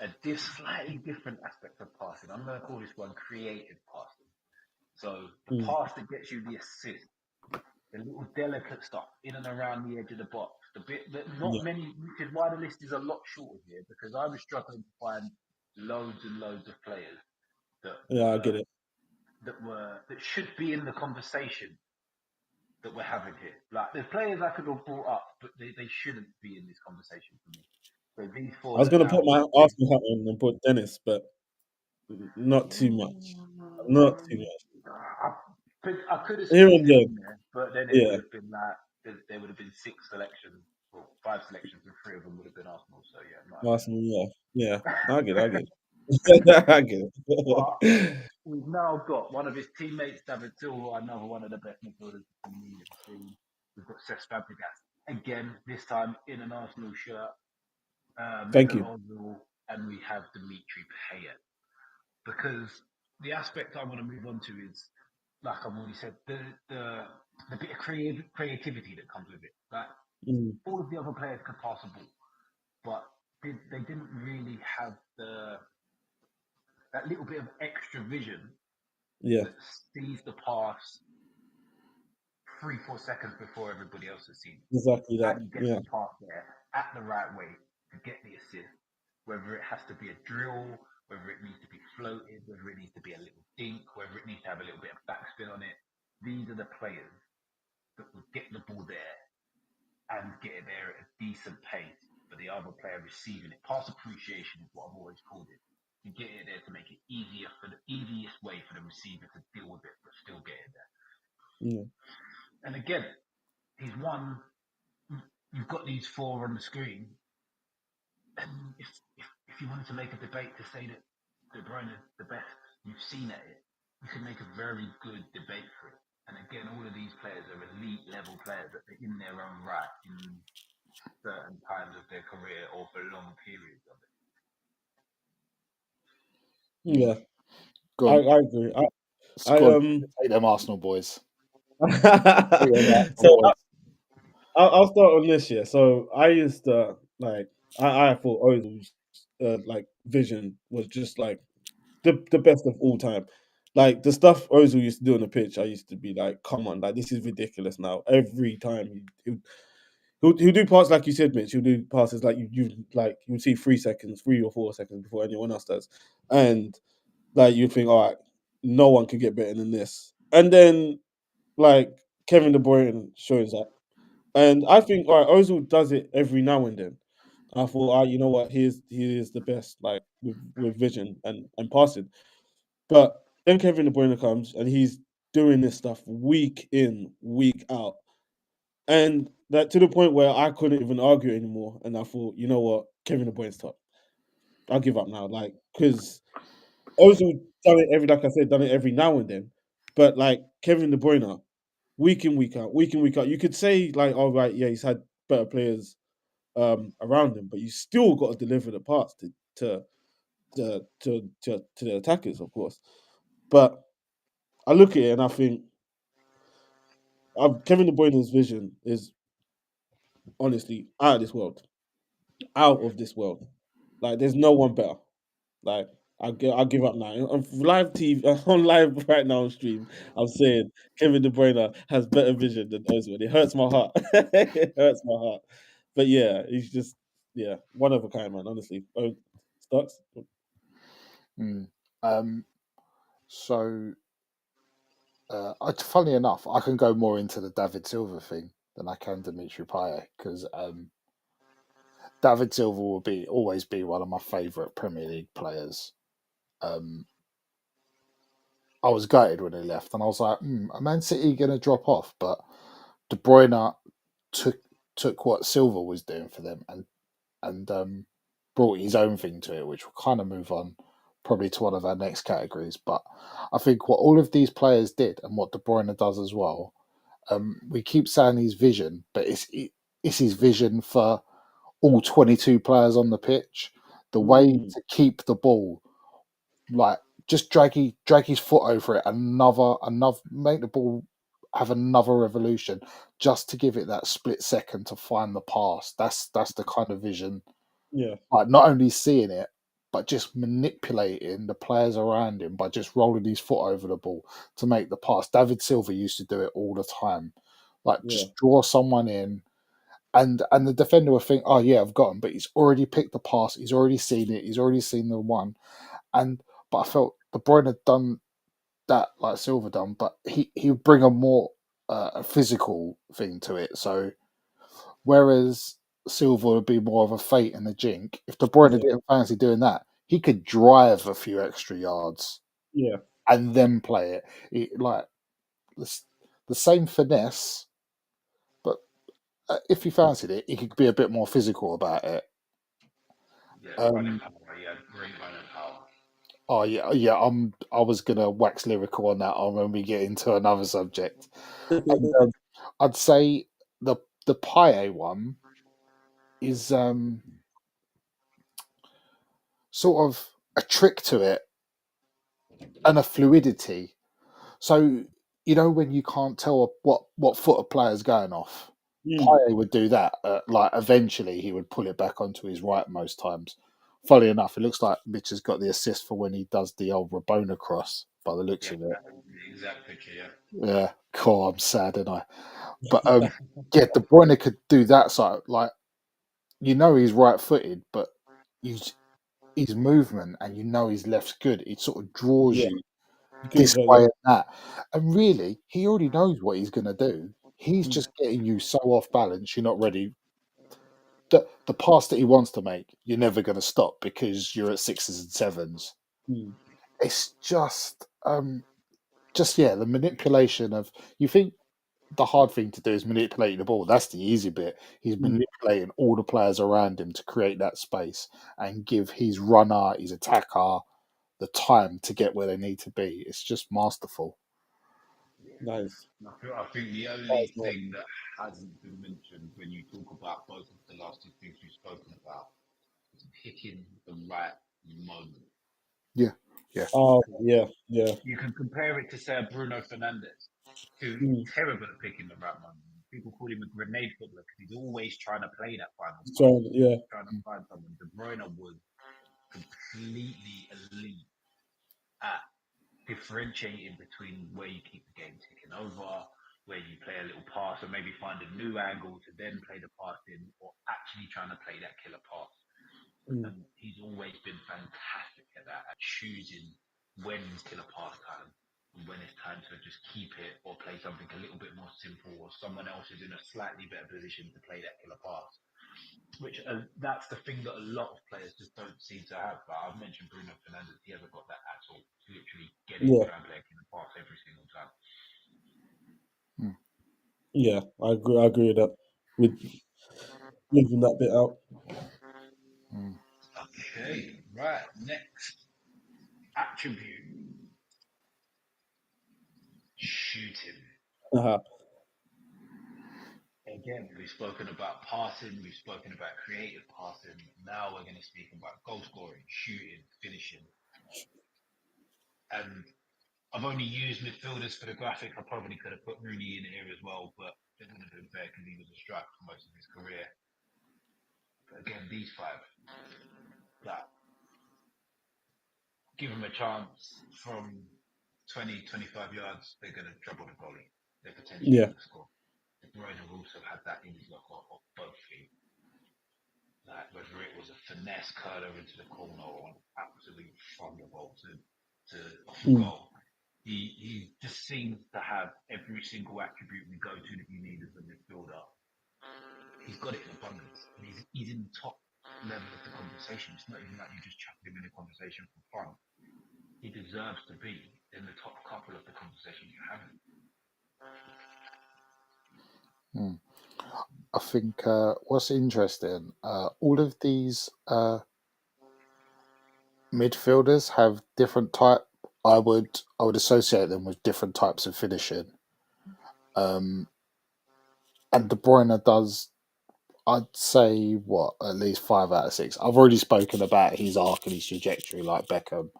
A slightly different aspect of passing. I'm going to call this one creative passing. So the pass that gets you the assist, the little delicate stuff in and around the edge of the box, the bit that many, which is why the list is a lot shorter here, because I was struggling to find loads and loads of players I get it. that should be in the conversation that we're having here. Like, there's players I could have brought up, but they shouldn't be in this conversation for me. So these four. I was going to put my Arsenal hat on and put Dennis, but not too much. Not too much. I could have Here squeezed and it in there, but then it would have been like there would have been 6 selections, or 5 selections, and 3 of them would have been Arsenal. So Arsenal, yeah. I get it. I get it. But we've now got one of his teammates, David Silva, another one of the best midfielders in the team. We've got Cesc Fabregas again, this time in an Arsenal shirt. Thank you. And we have Dimitri Payet. Because the aspect I want to move on to is, like I've already said, the bit of creativity that comes with it. Like, all of the other players could pass the ball, but they didn't really have that little bit of extra vision that sees the pass 3-4 seconds before everybody else has seen it. Exactly that. And get the pass there at the right way to get the assist. Whether it has to be a drill, whether it needs to be floated, whether it needs to be a little dink, whether it needs to have a little bit of backspin on it. These are the players that will get the ball there and get it there at a decent pace for the other player receiving it. Pass appreciation is what I've always called it. You get it there to make it easier, for the easiest way for the receiver to deal with it, but still get it there. Yeah. And again, he's won. You've got these 4 on the screen. And if you wanted to make a debate to say that De Bruyne is the best you've seen at it, you could make a very good debate for it. And again, all of these players are elite level players that are in their own right in certain times of their career or for long periods of it. Yeah, Go I on. agree. Take them Arsenal boys. Take So them Arsenal boys. I'll start on this year. So I used to I thought Ozil's like vision was just like the best of all time. Like the stuff Ozil used to do on the pitch, I used to be like, come on, like this is ridiculous now. Every time he'll do passes like you said, Mitch. He'll do passes like you see 3 or 4 seconds before anyone else does, and like you'd think, all right, no one can get better than this. And then like Kevin De Bruyne shows up, and I think all right, Ozil does it every now and then. I thought, you know what, he is the best, like with vision and passing. But then Kevin De Bruyne comes and he's doing this stuff week in, week out. And that to the point where I couldn't even argue anymore. And I thought, you know what, Kevin De Bruyne's top. I'll give up now. Like, because Ozil done it like I said, done it every now and then. But like Kevin De Bruyne, week in, week out, week in, week out. You could say, like, all right, yeah, he's had better players around him, but you still got to deliver the pass to the attackers, of course. But I look at it and I think Kevin De Bruyne's vision is honestly out of this world, out of this world. Like, there's no one better. Like, I'll give up now. On live TV, on live right now on stream, I'm saying Kevin De Bruyne has better vision than Ozil. It hurts my heart. It hurts my heart. But yeah, he's just one of a kind, man. Honestly, Stocks. So, funny enough, I can go more into the David Silva thing than I can Dimitri Payet because David Silva will always be one of my favourite Premier League players. I was gutted when he left, and I was like, "Are Man City going to drop off?" But De Bruyne took what Silva was doing for them and brought his own thing to it, which will kind of move on probably to one of our next categories. But I think what all of these players did and what De Bruyne does as well, we keep saying his vision, but it's his vision for all 22 players on the pitch. The way to keep the ball, like just drag his foot over it, another make the ball have another revolution, just to give it that split second to find the pass. That's the kind of vision. Yeah. Like not only seeing it, but just manipulating the players around him by just rolling his foot over the ball to make the pass. David Silva used to do it all the time. Like just draw someone in, and the defender would think, "Oh yeah, I've got him," but he's already picked the pass. He's already seen it. He's already seen the one. But I felt De Bruyne had done that like Silva done, but he would bring a more a physical thing to it. So whereas Silva would be more of a fate and a jink, if De Bruyne didn't fancy doing that, he could drive a few extra yards, and then play it like the same finesse. But if he fancied it, he could be a bit more physical about it. Running power, great running power. Oh yeah. I was gonna wax lyrical on that when we get into another subject. And, I'd say the Payet one is sort of a trick to it and a fluidity. So when you can't tell what foot a player's going off, Payet would do that. Like eventually he would pull it back onto his right most times. Funny enough, it looks like Mitch has got the assist for when he does the old Rabona cross by the looks of it. Exact picture, Yeah, cool. I'm sad, and I. But yeah, De Bruyne could do that side. Like he's right-footed, but his movement and his left's good. It sort of draws you this way and that. And really, he already knows what he's going to do. He's just getting you so off balance. You're not ready. The pass that he wants to make, you're never going to stop because you're at 6s and 7s. It's just the manipulation of, you think the hard thing to do is manipulate the ball. That's the easy bit. He's manipulating all the players around him to create that space and give his runner, his attacker, the time to get where they need to be. It's just masterful. Nice. I think the only thing that hasn't been mentioned when you talk about both of the last two things we've spoken about is picking the right moment. Yeah. Oh, yeah. You can compare it to, say, Bruno Fernandes, who is terrible at picking the right moment. People call him a grenade footballer because he's always trying to play that final pass. Trying to find someone. De Bruyne was completely elite at differentiating between where you keep the game ticking over, where you play a little pass and maybe find a new angle to then play the pass in, or actually trying to play that killer pass. And he's always been fantastic at that, at choosing when's killer pass time and when it's time to just keep it or play something a little bit more simple, or someone else is in a slightly better position to play that killer pass. Which that's the thing that a lot of players just don't seem to have. But I've mentioned Bruno Fernandes; he hasn't got that at all. He's literally getting try and play a killer pass every single time. Yeah, I agree with that. With leaving that bit out. Okay, right. Next attribute: shooting. Again, we've spoken about passing, we've spoken about creative passing. Now we're going to speak about goal scoring, shooting, finishing. And I've only used midfielders for the graphic. I probably could have put Rooney in here as well, but it wouldn't have been fair because he was a striker for most of his career. But again, these five, that give them a chance from 20, 25 yards, they're going to trouble the goalie. They're potentially going to score. De Bruyne also had that in his locker of both feet. Like whether it was a finesse curler into the corner or an absolute thunderbolt to off the goal. He just seems to have every single attribute we go to that you need as a midfielder. He's got it in abundance. And he's in the top level of the conversation. It's not even like you just chuck him in a conversation for fun. He deserves to be in the top couple of the conversation you're having. I think what's interesting, all of these midfielders have different type. I would associate them with different types of finishing. And De Bruyne does, I'd say, at least 5 out of 6. I've already spoken about his arc and his trajectory, like Beckham.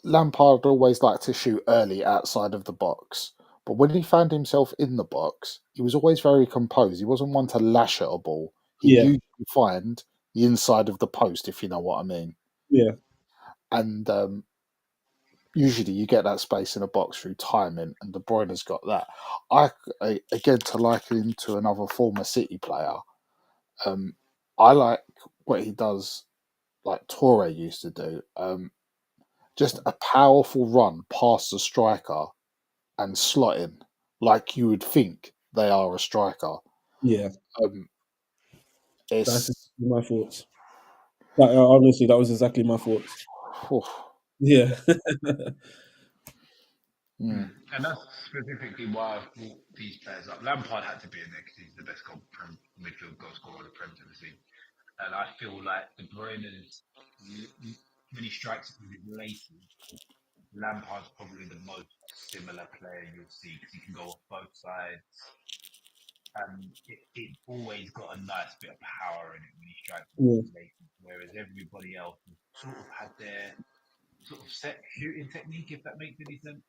Lampard always liked to shoot early outside of the box, but when he found himself in the box, he was always very composed. He wasn't one to lash at a ball. He usually find the inside of the post, if you know what I mean. Yeah. And usually you get that space in a box through timing, and De Bruyne's got that. I again, to liken him to another former City player, I like what he does, like Torre used to do. Just a powerful run past the striker and slotting like you would think they are a striker. Yeah. It's That's my thoughts. Honestly, that was exactly my thoughts. Yeah. And that's specifically why I brought these players up. Lampard had to be in there because he's the best midfield goal scorer the Prem's ever seen. And I feel like De Bruyne is, when he strikes it with his laces, Lampard's probably the most similar player you'll see because he can go off both sides. And it always got a nice bit of power in it when he strikes it with his laces. Whereas everybody else sort of had their sort of set shooting technique, if that makes any sense.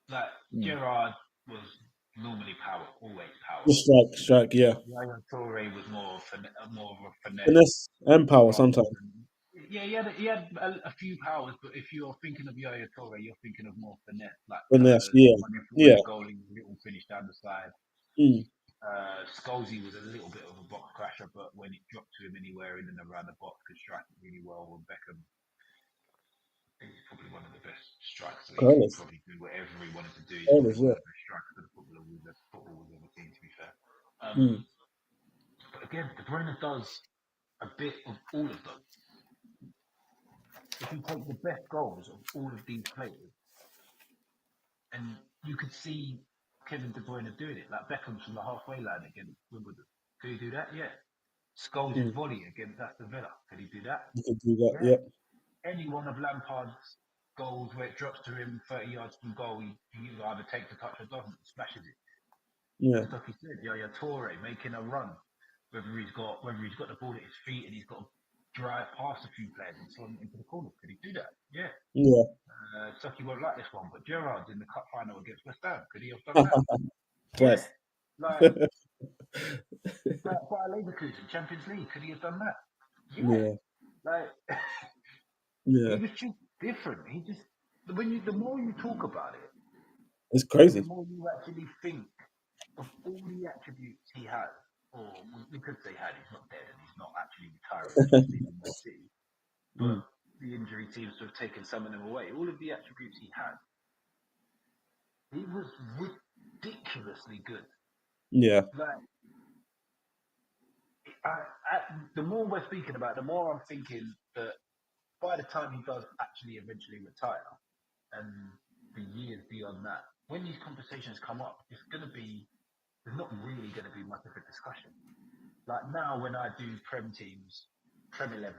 Like Gerrard was normally power, always power. Just strike, yeah. Yaya Toure was more of a finesse. Finesse and power sometimes. Yeah, he had a few powers, but if you're thinking of Yaya Toure, you're thinking of more finesse, like Finesse, when the goalie little finish down the side. Scholesy was a little bit of a box crasher, but when it dropped to him anywhere in and around the box, could strike it really well. And Beckham, he's probably one of the best strikers. He could probably do whatever he wanted to do. He's probably one of the best strikers that football was ever seen, to be fair. But again, De Bruyne does a bit of all of those. If you take the best goals of all of these players, and you could see Kevin De Bruyne doing it, like Beckham's from the halfway line against Wimbledon. Could he do that? Yeah. Scholes' volley against Aston Villa. Could he do that? You could do that. Yeah. Yeah. Any one of Lampard's goals where it drops to him 30 yards from goal, he either takes the touch or doesn't, smashes it. Yeah. Stuff he said, Yaya Toure making a run, whether he's got the ball at his feet and he's got to drive past a few players and slam it into the corner. Could he do that? Yeah. Yeah. Stucky won't like this one, but Gerrard's in the cup final against West Ham. Could he have done that? Twice. Like Bayer Leverkusen, Champions League. Could he have done that? Yeah. Like Yeah. he was just different. He just the more you talk about it, It's crazy. the more you actually think of all the attributes he has, or we could say had. He's not dead and he's not actually retiring. He's leaving the city, but the injury seems to have taken some of them away. All of the attributes he had, he was ridiculously good. Yeah. Like, the more we're speaking about, the more I'm thinking that by the time he does actually eventually retire, and the years beyond that, when these conversations come up, there's not really going to be much of a discussion. Like now, when I do Prem teams, Prem 11,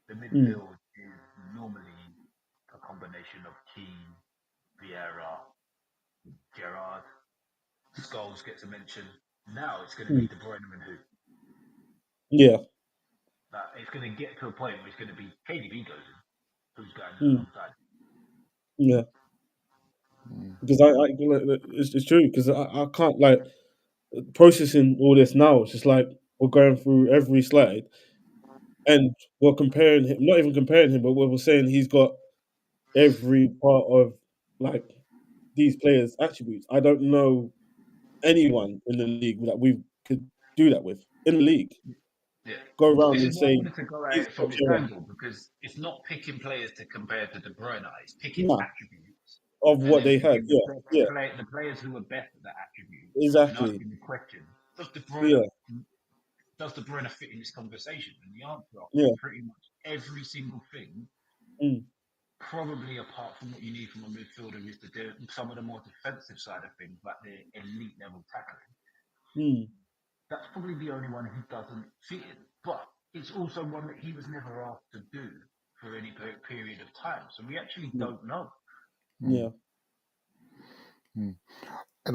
the midfield is normally a combination of Keane, Vieira, Gerrard, Scholes gets a mention. Now it's going to be De Bruyne and who? Yeah. Like, it's going to get to a point where it's going to be KDB goes in, who's going alongside. Yeah. Because it's true because I can't like processing all this now. It's just like we're going through every slide, and we're comparing him. Not even comparing him, but we're saying he's got every part of like these players' attributes. I don't know anyone in the league that we could do that with in the league. Yeah. Go around This and is why I say wanted to go at he's it from got this Gerrard. angle, because it's not picking players to compare to De Bruyne. It's picking Nah. attributes Of and what then they had. picking Yeah. the players who are best at that attribute and Exactly. asking the question: Does De Bruyne fit in this conversation? And the answer is pretty much every single thing. Probably apart from what you need from a midfielder is to do some of the more defensive side of things, like the elite level tackling. That's probably the only one he doesn't fit in. But it's also one that he was never asked to do for any period of time. So we actually don't know. Yeah. And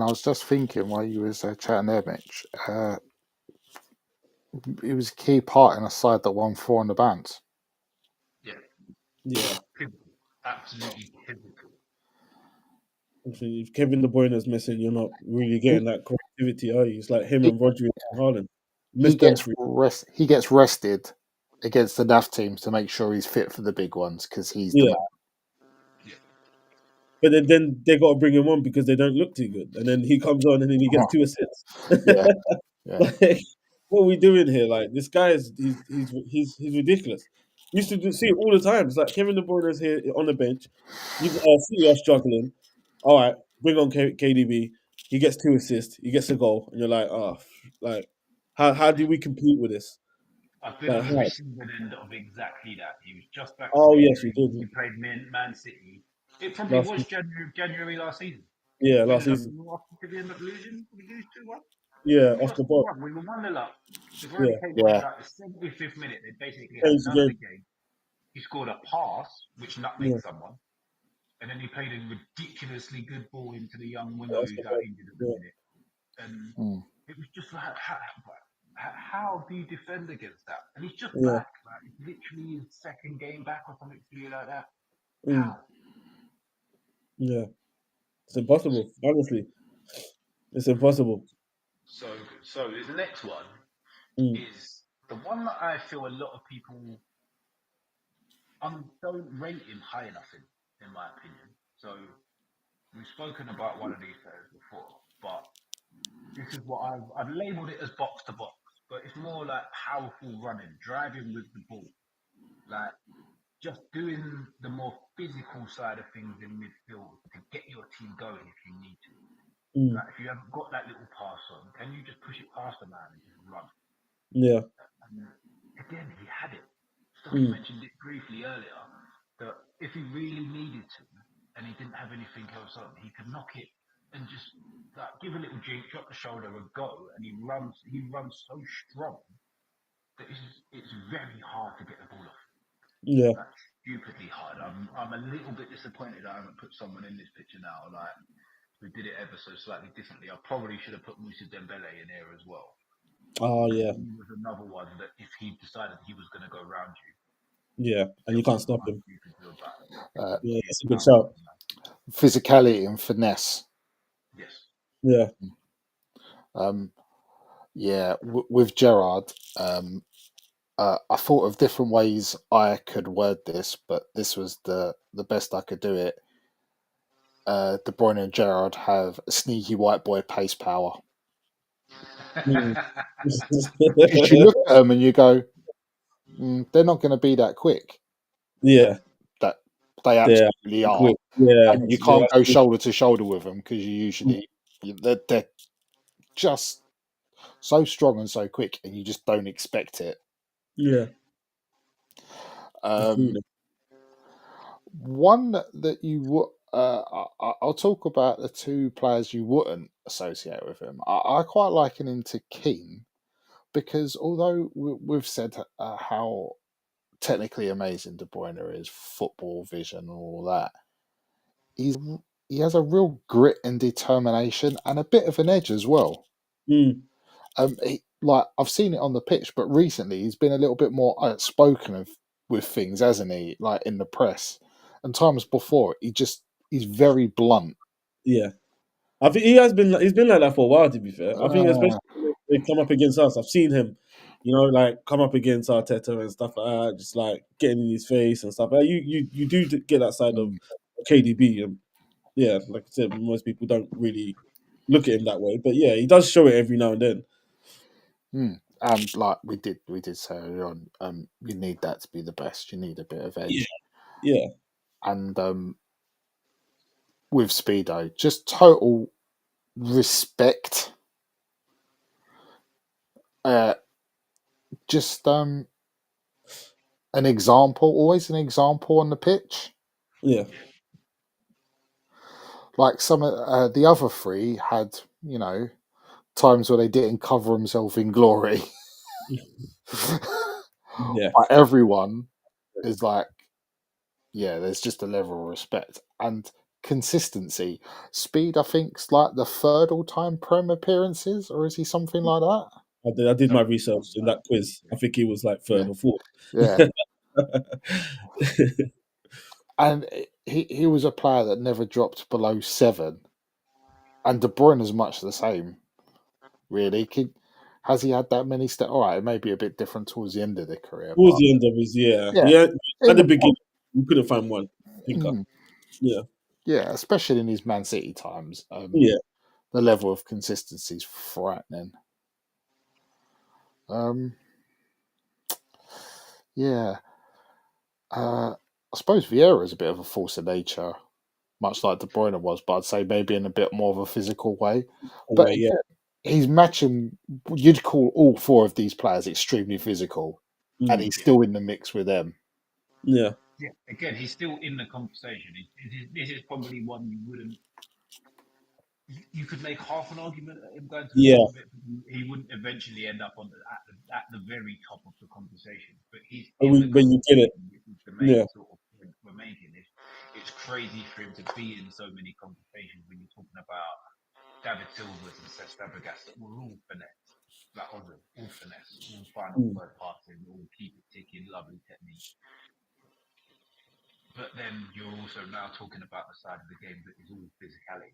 I was just thinking while you was chatting there, Mitch, it was a key part in a side that won 4 on the bounce. Yeah. Yeah. Pivotal. Absolutely pivotal. If Kevin De Bruyne is missing, you're not really getting that creativity, are you? It's like him and Rodri and Haaland. He gets rested against the NAF teams to make sure he's fit for the big ones because he's the man. Yeah. But then they got to bring him on because they don't look too good, and then he comes on and then he gets 2 assists. Yeah. Like, what are we doing here? Like, this guy is he's ridiculous. We used to see it all the time. It's like Kevin De Bruyne is here on the bench. City are struggling. All right, bring on KDB. He gets 2 assists. He gets a goal, and you're like, how do we compete with this? I've been on the receiving end of exactly that. He was just back. Yes, you did. He played Man City. It probably was January last season. Yeah, last season. Did we end up losing? Did we lose 2-1? Yeah, off the ball. We were 1-0 up. The Bruyne came on about the 75th minute. They basically had none of the game. He scored a pass, which nutmegged someone. And then he played a ridiculously good ball into the young winger who's out injured at the minute. And it was just like, how do you defend against that? And he's just back. Like, it's literally his second game back or something silly like that. How? Yeah. It's impossible, honestly. It's impossible. So the next one is the one that I feel a lot of people don't rate him high enough in my opinion. So we've spoken about one of these players before, but this is what I've labelled it as box to box, but it's more like powerful running, driving with the ball, like just doing the more physical side of things in midfield to get your team going if you need to. Like if you haven't got that little pass on, can you just push it past the man and just run? Yeah. And again, he had it. Stucky mentioned it briefly earlier that if he really needed to, and he didn't have anything else on, he could knock it and just like give a little jink, drop the shoulder, and go. And he runs so strong that it's very hard to get the ball off. Yeah. Like, stupidly hard. I'm a little bit disappointed I haven't put someone in this picture now. Like, who did it ever so slightly differently. I probably should have put Moussa Dembele in here as well. Oh yeah. He was another one that if he decided he was going to go round you, yeah, and you can't stop him. You could do about it. Yeah, that's a good shout. Physicality and finesse. Yes. Yeah. Yeah, with Gerrard, I thought of different ways I could word this, but this was the best I could do it. De Bruyne and Gerrard have sneaky white boy pace power. Mm. Because you look at them and you go, they're not going to be that quick. Yeah. That they absolutely are. Quick. Yeah. And you can't go shoulder to shoulder with them because you usually they're just so strong and so quick, and you just don't expect it. Yeah. One that you would, I'll talk about the two players you wouldn't associate with him. I quite liken him to Keane because although we've said how technically amazing De Bruyne is, football vision and all that, he has a real grit and determination and a bit of an edge as well. Like I've seen it on the pitch, but recently he's been a little bit more outspoken with things, hasn't he? Like in the press, and times before he's very blunt. Yeah, I think he's been like that for a while. To be fair, I think especially when they come up against us, I've seen him, like come up against Arteta and stuff like that, just like getting in his face and stuff. Like, you do get that side of KDB, and yeah, like I said, most people don't really look at him that way, but yeah, he does show it every now and then. And like we did say earlier on, you need that to be the best. You need a bit of edge. Yeah. And with Speedo, just total respect. Just an example, always an example on the pitch. Yeah. Like some of the other three had, times where they didn't cover themselves in glory. Yeah. But everyone is like, yeah, there's just a level of respect and consistency. Speed, I think, is like the third all-time Prem appearances, or is he something like that? I did my research in that quiz. I think he was like third or fourth. Yeah. And he was a player that never dropped below 7. And De Bruyne is much the same, really. Has he had that many steps? All right, it may be a bit different towards the end of the career. Towards the end of his, at the beginning, we couldn't find one. Yeah, especially in his Man City times. The level of consistency is frightening. I suppose Vieira is a bit of a force of nature, much like De Bruyne was, but I'd say maybe in a bit more of a physical way. But he's matching. You'd call all 4 of these players extremely physical, and he's still in the mix with them. Yeah. Yeah. Again, he's still in the conversation. This is probably one you wouldn't. You could make half an argument at him going to the top of it, but he wouldn't eventually end up at the very top of the conversation. But he's when you get it, the main sort of point we're making. It's crazy for him to be in so many conversations when you're talking about David Silvers and Cesc Fabregas that were all finesse, like all finesse, all final third passing, all keep it ticking, lovely technique. But then you're also now talking about the side of the game that is all physicality.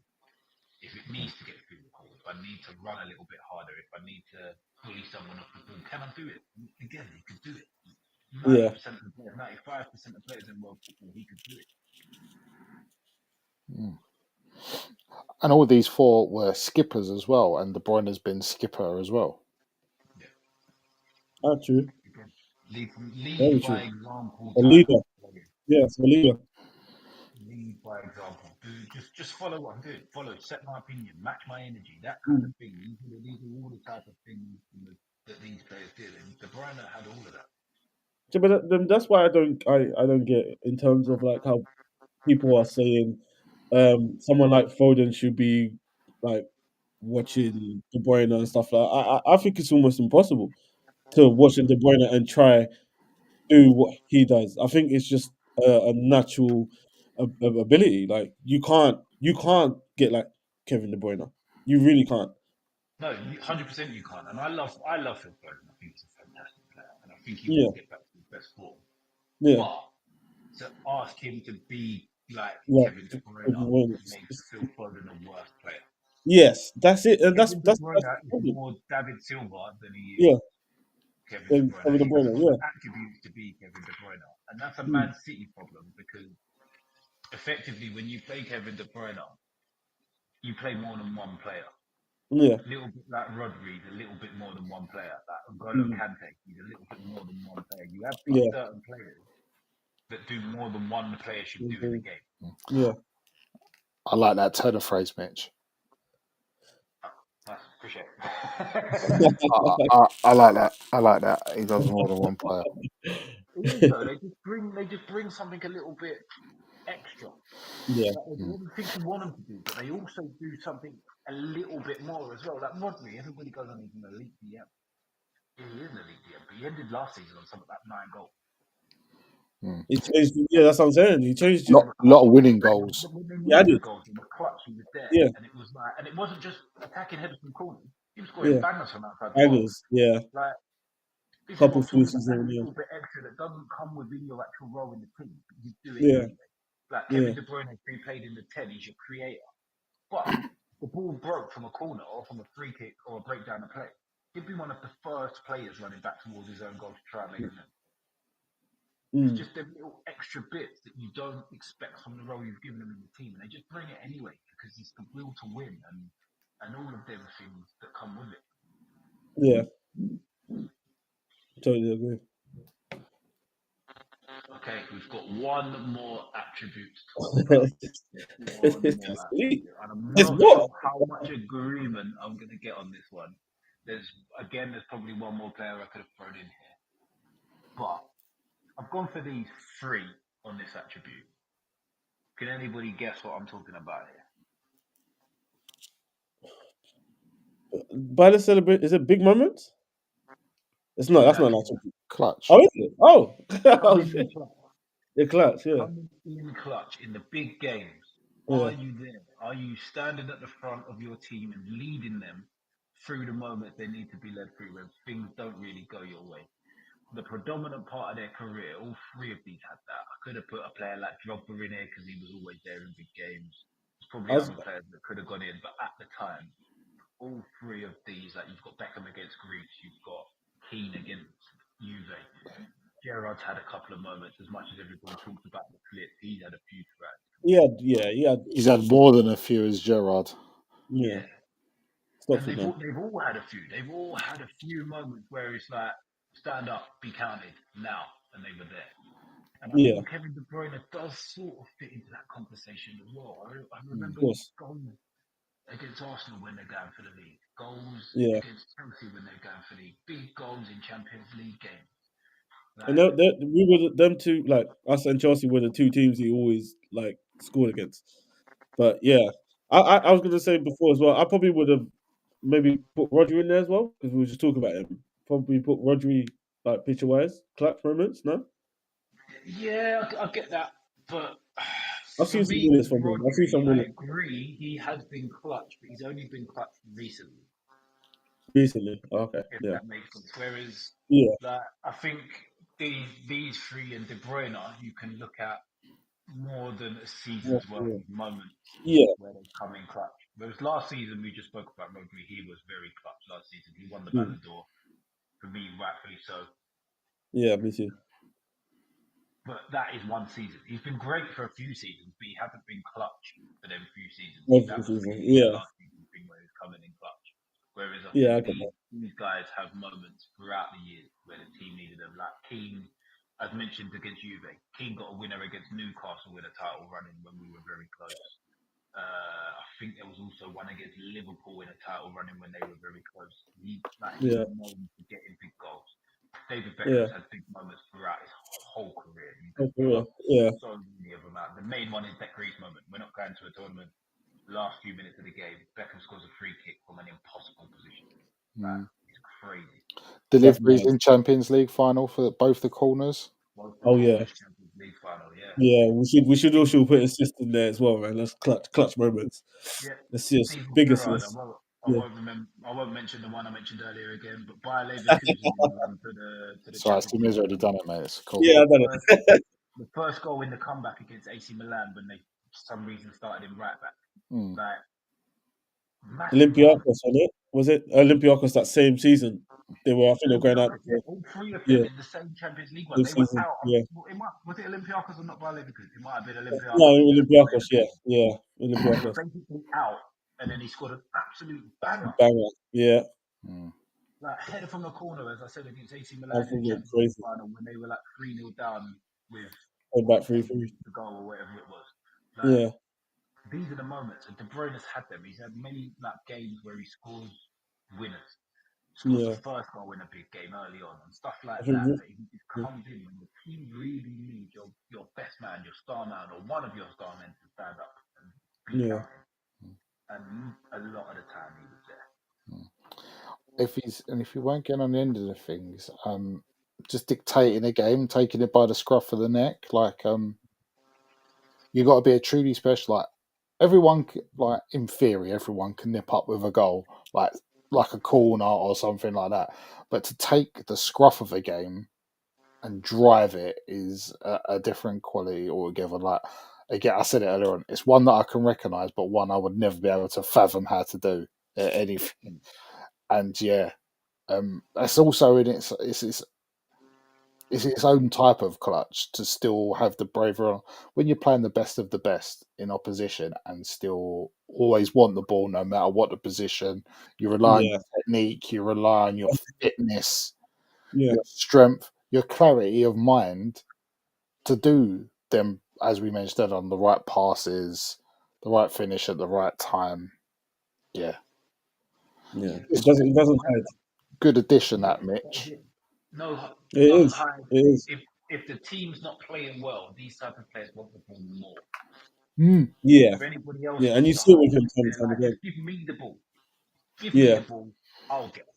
If it needs to get physical, if I need to run a little bit harder, if I need to bully someone off the ball, can I do it? Again, he could do it. 90% of the players, 95% of players in world football, he could do it. And all these 4 were skippers as well, and De Bruyne has been skipper as well. Yeah. True. Lead by example. A leader. Yes, a leader. Lead by example. Just follow what I'm doing. Follow, set my opinion, match my energy, that kind of thing. These are all the type of things that these players did, and De Bruyne had all of that. Yeah, but that's why I don't get in terms of like how people are saying, someone like Foden should be like watching De Bruyne and stuff like that. I think it's almost impossible to watch De Bruyne and try do what he does. I think it's just a natural ability. Like you can't get like Kevin De Bruyne. You really can't. No, 100% you can't. And I love Phil Foden. I think he's a fantastic player, and I think he Yeah. will get back to his best form. Yeah. But to ask him to be like Yeah. Kevin De Bruyne makes Phil Foden a worse player. Yes, that's it, and Kevin that's De Bruyne is problem. more David Silva than he Yeah. is Kevin De Bruyne. De Bruyne, He's got the attributes to be Kevin De Bruyne, and that's a Man City problem because effectively, when you play Kevin De Bruyne, you play more than one player. Yeah. A little bit like Rodri, a little bit more than one player. Like N'Golo Kante, he's a little bit more than one player. You have these certain players that do more than one player should do in the game. Yeah. I like that turn of phrase, Mitch. Nice, appreciate it. I like that. I like that. He does more than one player. They just bring something a little bit extra. Yeah. Like, they do everything you want them to do, but they also do something a little bit more as well. Like Rodri, everybody goes on, he's an elite DM. He is an elite DM, but he ended last season on something like 9 goals. He changed. Yeah, that's what I'm saying. He changed. A lot of winning goals. Yeah, the goals in the clutch, he was there. Yeah. And it was like, and it wasn't just attacking headers from corners. He was scoring bangers from outside the Bangers. Yeah. Like, this Couple is what I'm talking finishes about. in, A little bit extra that doesn't come within your actual role in the team, but you do it Yeah. anyway. Like Kevin De Bruyne has been played in the 10, he's your creator. But the ball broke from a corner or from a free kick or a breakdown of play. He'd be one of the first players running back towards his own goal to try and make it. It's just them little extra bits that you don't expect from the role you've given them in the team, and they just bring it anyway because it's the will to win and all of them things that come with it. Yeah. Totally agree. Okay, we've got one more attribute to talk about. And I'm not sure how much agreement I'm going to get on this one. There's probably one more player I could have thrown in here. But I've gone for these 3 on this attribute. Can anybody guess what I'm talking about here? By the celebration, is it big moments? It's not. That's not an attribute. Clutch. Oh, is it? Oh, the clutch. Yeah. Coming in clutch in the big games. Are you there? Are you standing at the front of your team and leading them through the moments they need to be led through when things don't really go your way? The predominant part of their career, all 3 of these had that. I could have put a player like Drogba in here because he was always there in big games. There's probably other players that could have gone in, but at the time, all 3 of these, like you've got Beckham against Greece, you've got Keane against Juve. Gerrard's had a couple of moments. As much as everybody talks about the flip, he's had a few threats. He's had more than a few as Gerrard. Yeah. And they've all had a few. They've all had a few moments where it's like, stand up, be counted now, and they were there. And I think Kevin De Bruyne does sort of fit into that conversation as well. I remember goals against Arsenal when they're going for the league, goals against Chelsea when they're going for the league, big goals in Champions League games. And we were them 2, like us and Chelsea were the 2 teams he always like scored against. But yeah, I was gonna say before as well. I probably would have maybe put Rodri in there as well because we were just talking about him. Probably put Rodri like picture wise, clutch moments. No. Yeah, I get that, but I've seen some winners from him. I've seen some winners. I agree, he has been clutch, but he's only been clutch recently. Okay. If Yeah. that makes sense. Whereas, I think these 3 and De Bruyne, you can look at more than a season's worth of moments where they come in clutch. Whereas last season, we just spoke about Rodri, he was very clutch last season. He won the Ballon d'Or, for me, rightfully so. Yeah, me too. But that is one season. He's been great for a few seasons, but he hasn't been clutch for them few seasons. That was really the last season thing where he was coming in clutch. Whereas I think these guys have moments throughout the year where the team needed them. Like Keane, as mentioned against Juve, Keane got a winner against Newcastle with a title running when we were very close. I think there was also one against Liverpool in a title running when they were very close. He's known for getting big goals. David Beckham's had big moments throughout his whole career. So many of them out. The main one is that Greece moment. We're not qualifying to a tournament. Last few minutes of the game, Beckham scores a free kick from an impossible position. It's crazy. Deliveries in Champions League final for both the corners. Oh yeah, Champions League final, yeah. Yeah, we should also put assist in there as well, man. That's clutch moments. Yeah. Assist, big assist. I won't mention the one I mentioned earlier again, but Bayer Leverkusen run to the Sorry, Champions League. already done it, mate. It's cool. Yeah, I done it. The first goal in the comeback against AC Milan when they, for some reason, started him right back. Like, Olympiacos on it. Was it Olympiacos that same season? I think they were going out. All three of them in the same Champions League one. They were out. Yeah. Was it Olympiacos or not Bayer Leverkusen? It might have been Olympiacos. No, Olympiacos. Yeah, Olympiacos. Basically out, and then he scored an absolute banger. Yeah. Like header from the corner, as I said, against AC Milan in the Champions League final when they were like 3-0 down with back 3-3 to go or whatever it was. Like, these are the moments, and De Bruyne has had them. He's had many like games where he scores winners, scores the first goal in a big game early on, and stuff like that. So he just comes in when the team really needs your best man, your star man, or one of your star men to stand up and be counted. And a lot of the time he was there. If he won't get on the end of the things, just dictating a game, taking it by the scruff of the neck, like you got to be a truly special. Like everyone, like in theory, everyone can nip up with a goal, like a corner or something like that. But to take the scruff of a game and drive it is a different quality altogether. Like again, I said it earlier on, it's one that I can recognise, but one I would never be able to fathom how to do anything. And that's also in its own type of clutch to still have the bravery when you're playing the best of the best in opposition and still always want the ball no matter what the position. You rely on your technique, you rely on your fitness, your strength, your clarity of mind to do them, as we mentioned, on the right passes, the right finish at the right time. Yeah. It doesn't hide. Good addition, that Mitch. No, it is. Hide. It is. If the team's not playing well, these type of players want the ball more. Yeah. If anybody else, And you see it with him time again. Just give me the ball. Give me the ball. I'll get it.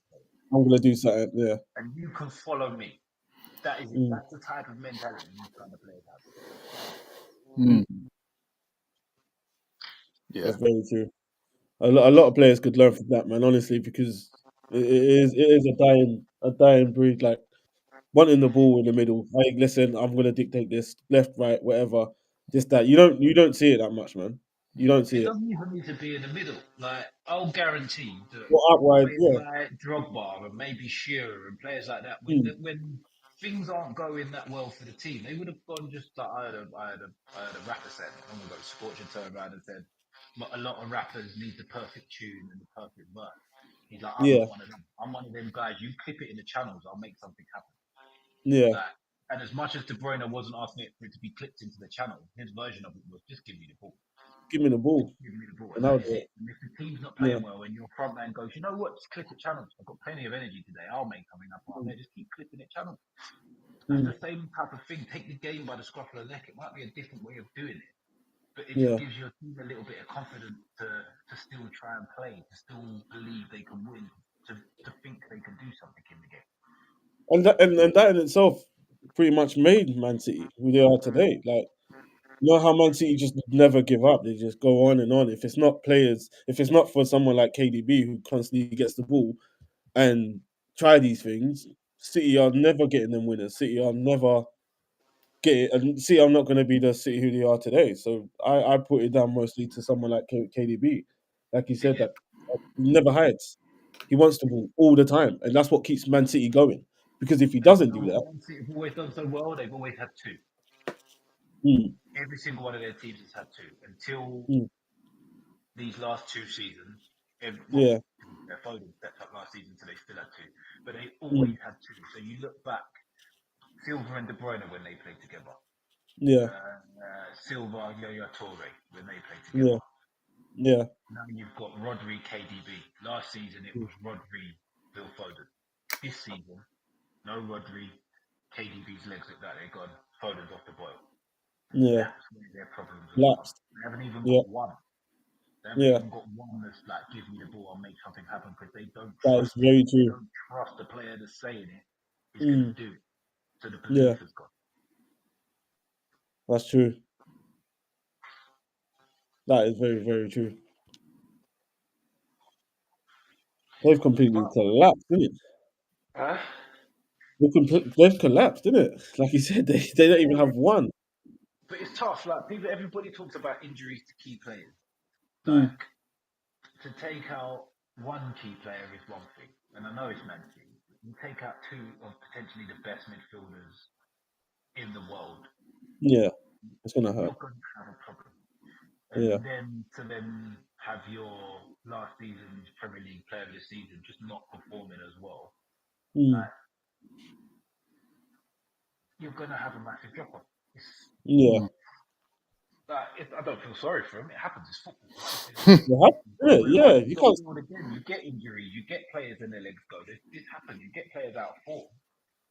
I'm gonna do something. Yeah. And you can follow me. That is it. That's the type of mentality these kind of players have. Yeah, that's very true. A lot of players could learn from that, man. Honestly, because it is a dying breed. Like wanting the ball in the middle. Hey, listen, I'm gonna dictate this left, right, whatever. Just that you don't see it that much, man. You don't see it. It doesn't even need to be in the middle. Like I'll guarantee that players like Drogba and maybe Shearer and players like that, when things aren't going that well for the team, they would have gone just like I had a rapper said long ago. Scorcher turned around and said, a lot of rappers need the perfect tune and the perfect verse. He's like, I'm not one of them. I'm one of them guys. You clip it in the channels, I'll make something happen. Yeah. And as much as De Bruyne wasn't asking it for it to be clipped into the channel, his version of it was just give me the ball. Give me the ball. Give me the ball. And that is it. And if the team's not playing well and your front man goes, you know what, just clip it channels. I've got plenty of energy today. I'll make something up out there. Just keep clipping it channels. That's the same type of thing. Take the game by the scruff of the neck. It might be a different way of doing it, but it just gives your team a little bit of confidence to still try and play, to still believe they can win, to think they can do something in the game. And that in itself pretty much made Man City who they are today. Like, you know how Man City just never give up. They just go on and on. If it's not players, if it's not for someone like KDB who constantly gets the ball and try these things, City are never getting them winners. City are never get it. And City are not going to be the City who they are today. So I put it down mostly to someone like KDB. Like you said, that he never hides. He wants the ball all the time. And that's what keeps Man City going. Because if he doesn't do that... Man City have always done so well, they've always had two. Every single one of their teams has had two. Until these last two seasons. Foden stepped up last season, so they still had two. But they always had two. So you look back, Silva and De Bruyne when they played together. Silva, Yaya Toure when they played together. Now you've got Rodri, KDB. Last season it was Rodri, Phil Foden. This season, no Rodri, KDB's legs look like they're gone. Foden's off the boil. Yeah. That's where their problems have Lapsed. come. They haven't even Yeah. got one. They haven't Yeah. even got one that's like, give me the ball and make something happen, because they don't That is trust it. very They true. don't trust the player that's saying it is going to do it. So the belief Yeah. has gone. That's true. That is very, very true. They've completely collapsed, didn't it? Huh? They've collapsed, didn't it? Like you said, they don't even have one. But it's tough. Like everybody talks about injuries to key players. Mm. Like to take out one key player is one thing, and I know it's Man City. You take out two of potentially the best midfielders in the world. Yeah, it's gonna hurt. You're going to have a problem. And then to then have your last season's Premier League player of the season just not performing as well, like, you're going to have a massive drop off. I don't feel sorry for him. It happens. It's football. You can't again. You get injuries. You get players and their legs go. This happens. You get players out of form.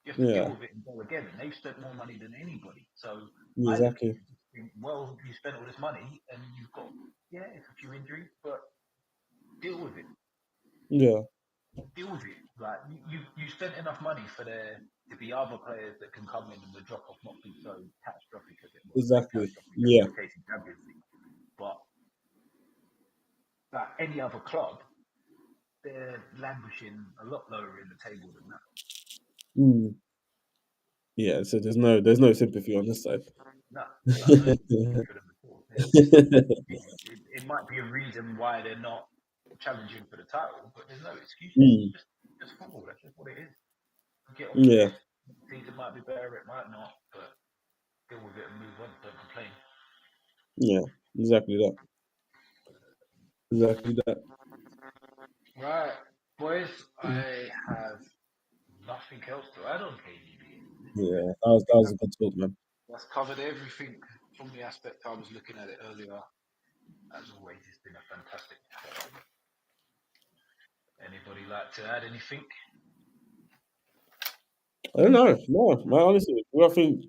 You have to deal with it and go again. And they've spent more money than anybody. So I look at it and think, well, you spent all this money and you've got it's a few injuries, but deal with it. Yeah. Deal with it. Like you spent enough money for there to be other players that can come in and the drop off not be so catastrophic as it was. Exactly. Yeah. Case in Champions League. But like any other club, they're languishing a lot lower in the table than that. Yeah, so there's no sympathy on this side. No, sympathy for them at all. It might be a reason why they're not challenging for the title, but there's no excuse. Just football. That's just what it is. Get on with it. Season might be better, it might not, but deal with it and move on. Don't complain. Yeah, exactly that. Exactly that. Right, boys. I have nothing else to add on KDB. Yeah, that was a good talk, man. That's covered everything from the aspect I was looking at it earlier. As always, it's been a fantastic discussion. Anybody like to add anything? I don't know. No, honestly, I think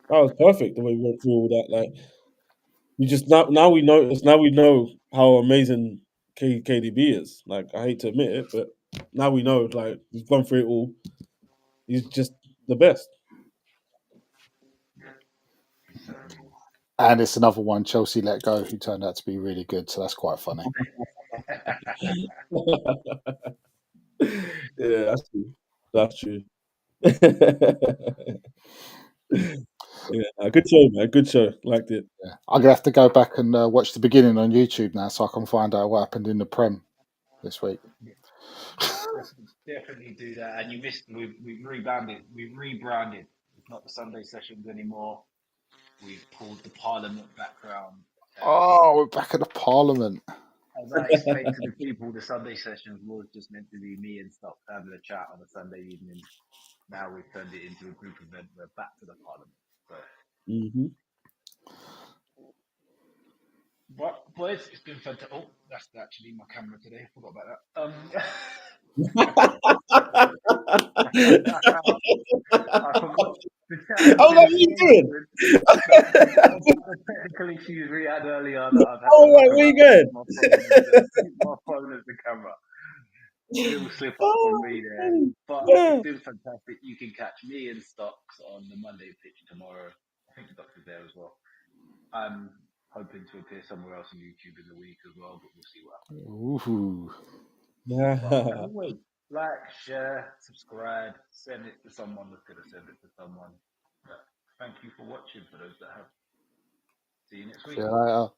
that was perfect the way we went through all that. Like, we just now we know how amazing KDB is. Like, I hate to admit it, but now we know. Like, we've gone through it all. He's just the best. And it's another one Chelsea let go who turned out to be really good, so that's quite funny. Yeah, that's true. That's true. Yeah, good show, man. Good show. Liked it. Yeah. I'm gonna have to go back and watch the beginning on YouTube now, so I can find out what happened in the Prem this week. Definitely do that. And you missed. We've rebranded. It's not the Sunday sessions anymore. We've pulled the Parliament background. Oh, we're back at the Parliament. As I explained to the people, the Sunday sessions was just meant to be me and Stocks having a chat on a Sunday evening. Now we've turned it into a group event. We're back to the Parliament. So. But boys, it's been fantastic. Oh, that's actually my camera today. Forgot about that. I forgot. What are you doing? The technical issues we had earlier that I've had. Where you going? My phone as the camera. Little slip up from me there. But it's been fantastic. You can catch me and Stocks on the Monday pitch tomorrow. I think Stocks is there as well. I'm hoping to appear somewhere else on YouTube in the week as well, but we'll see what happens. Ooh. As always, like, share, subscribe, send it to someone that's going to send it to someone. But thank you for watching for those that have. See you next week. See you later.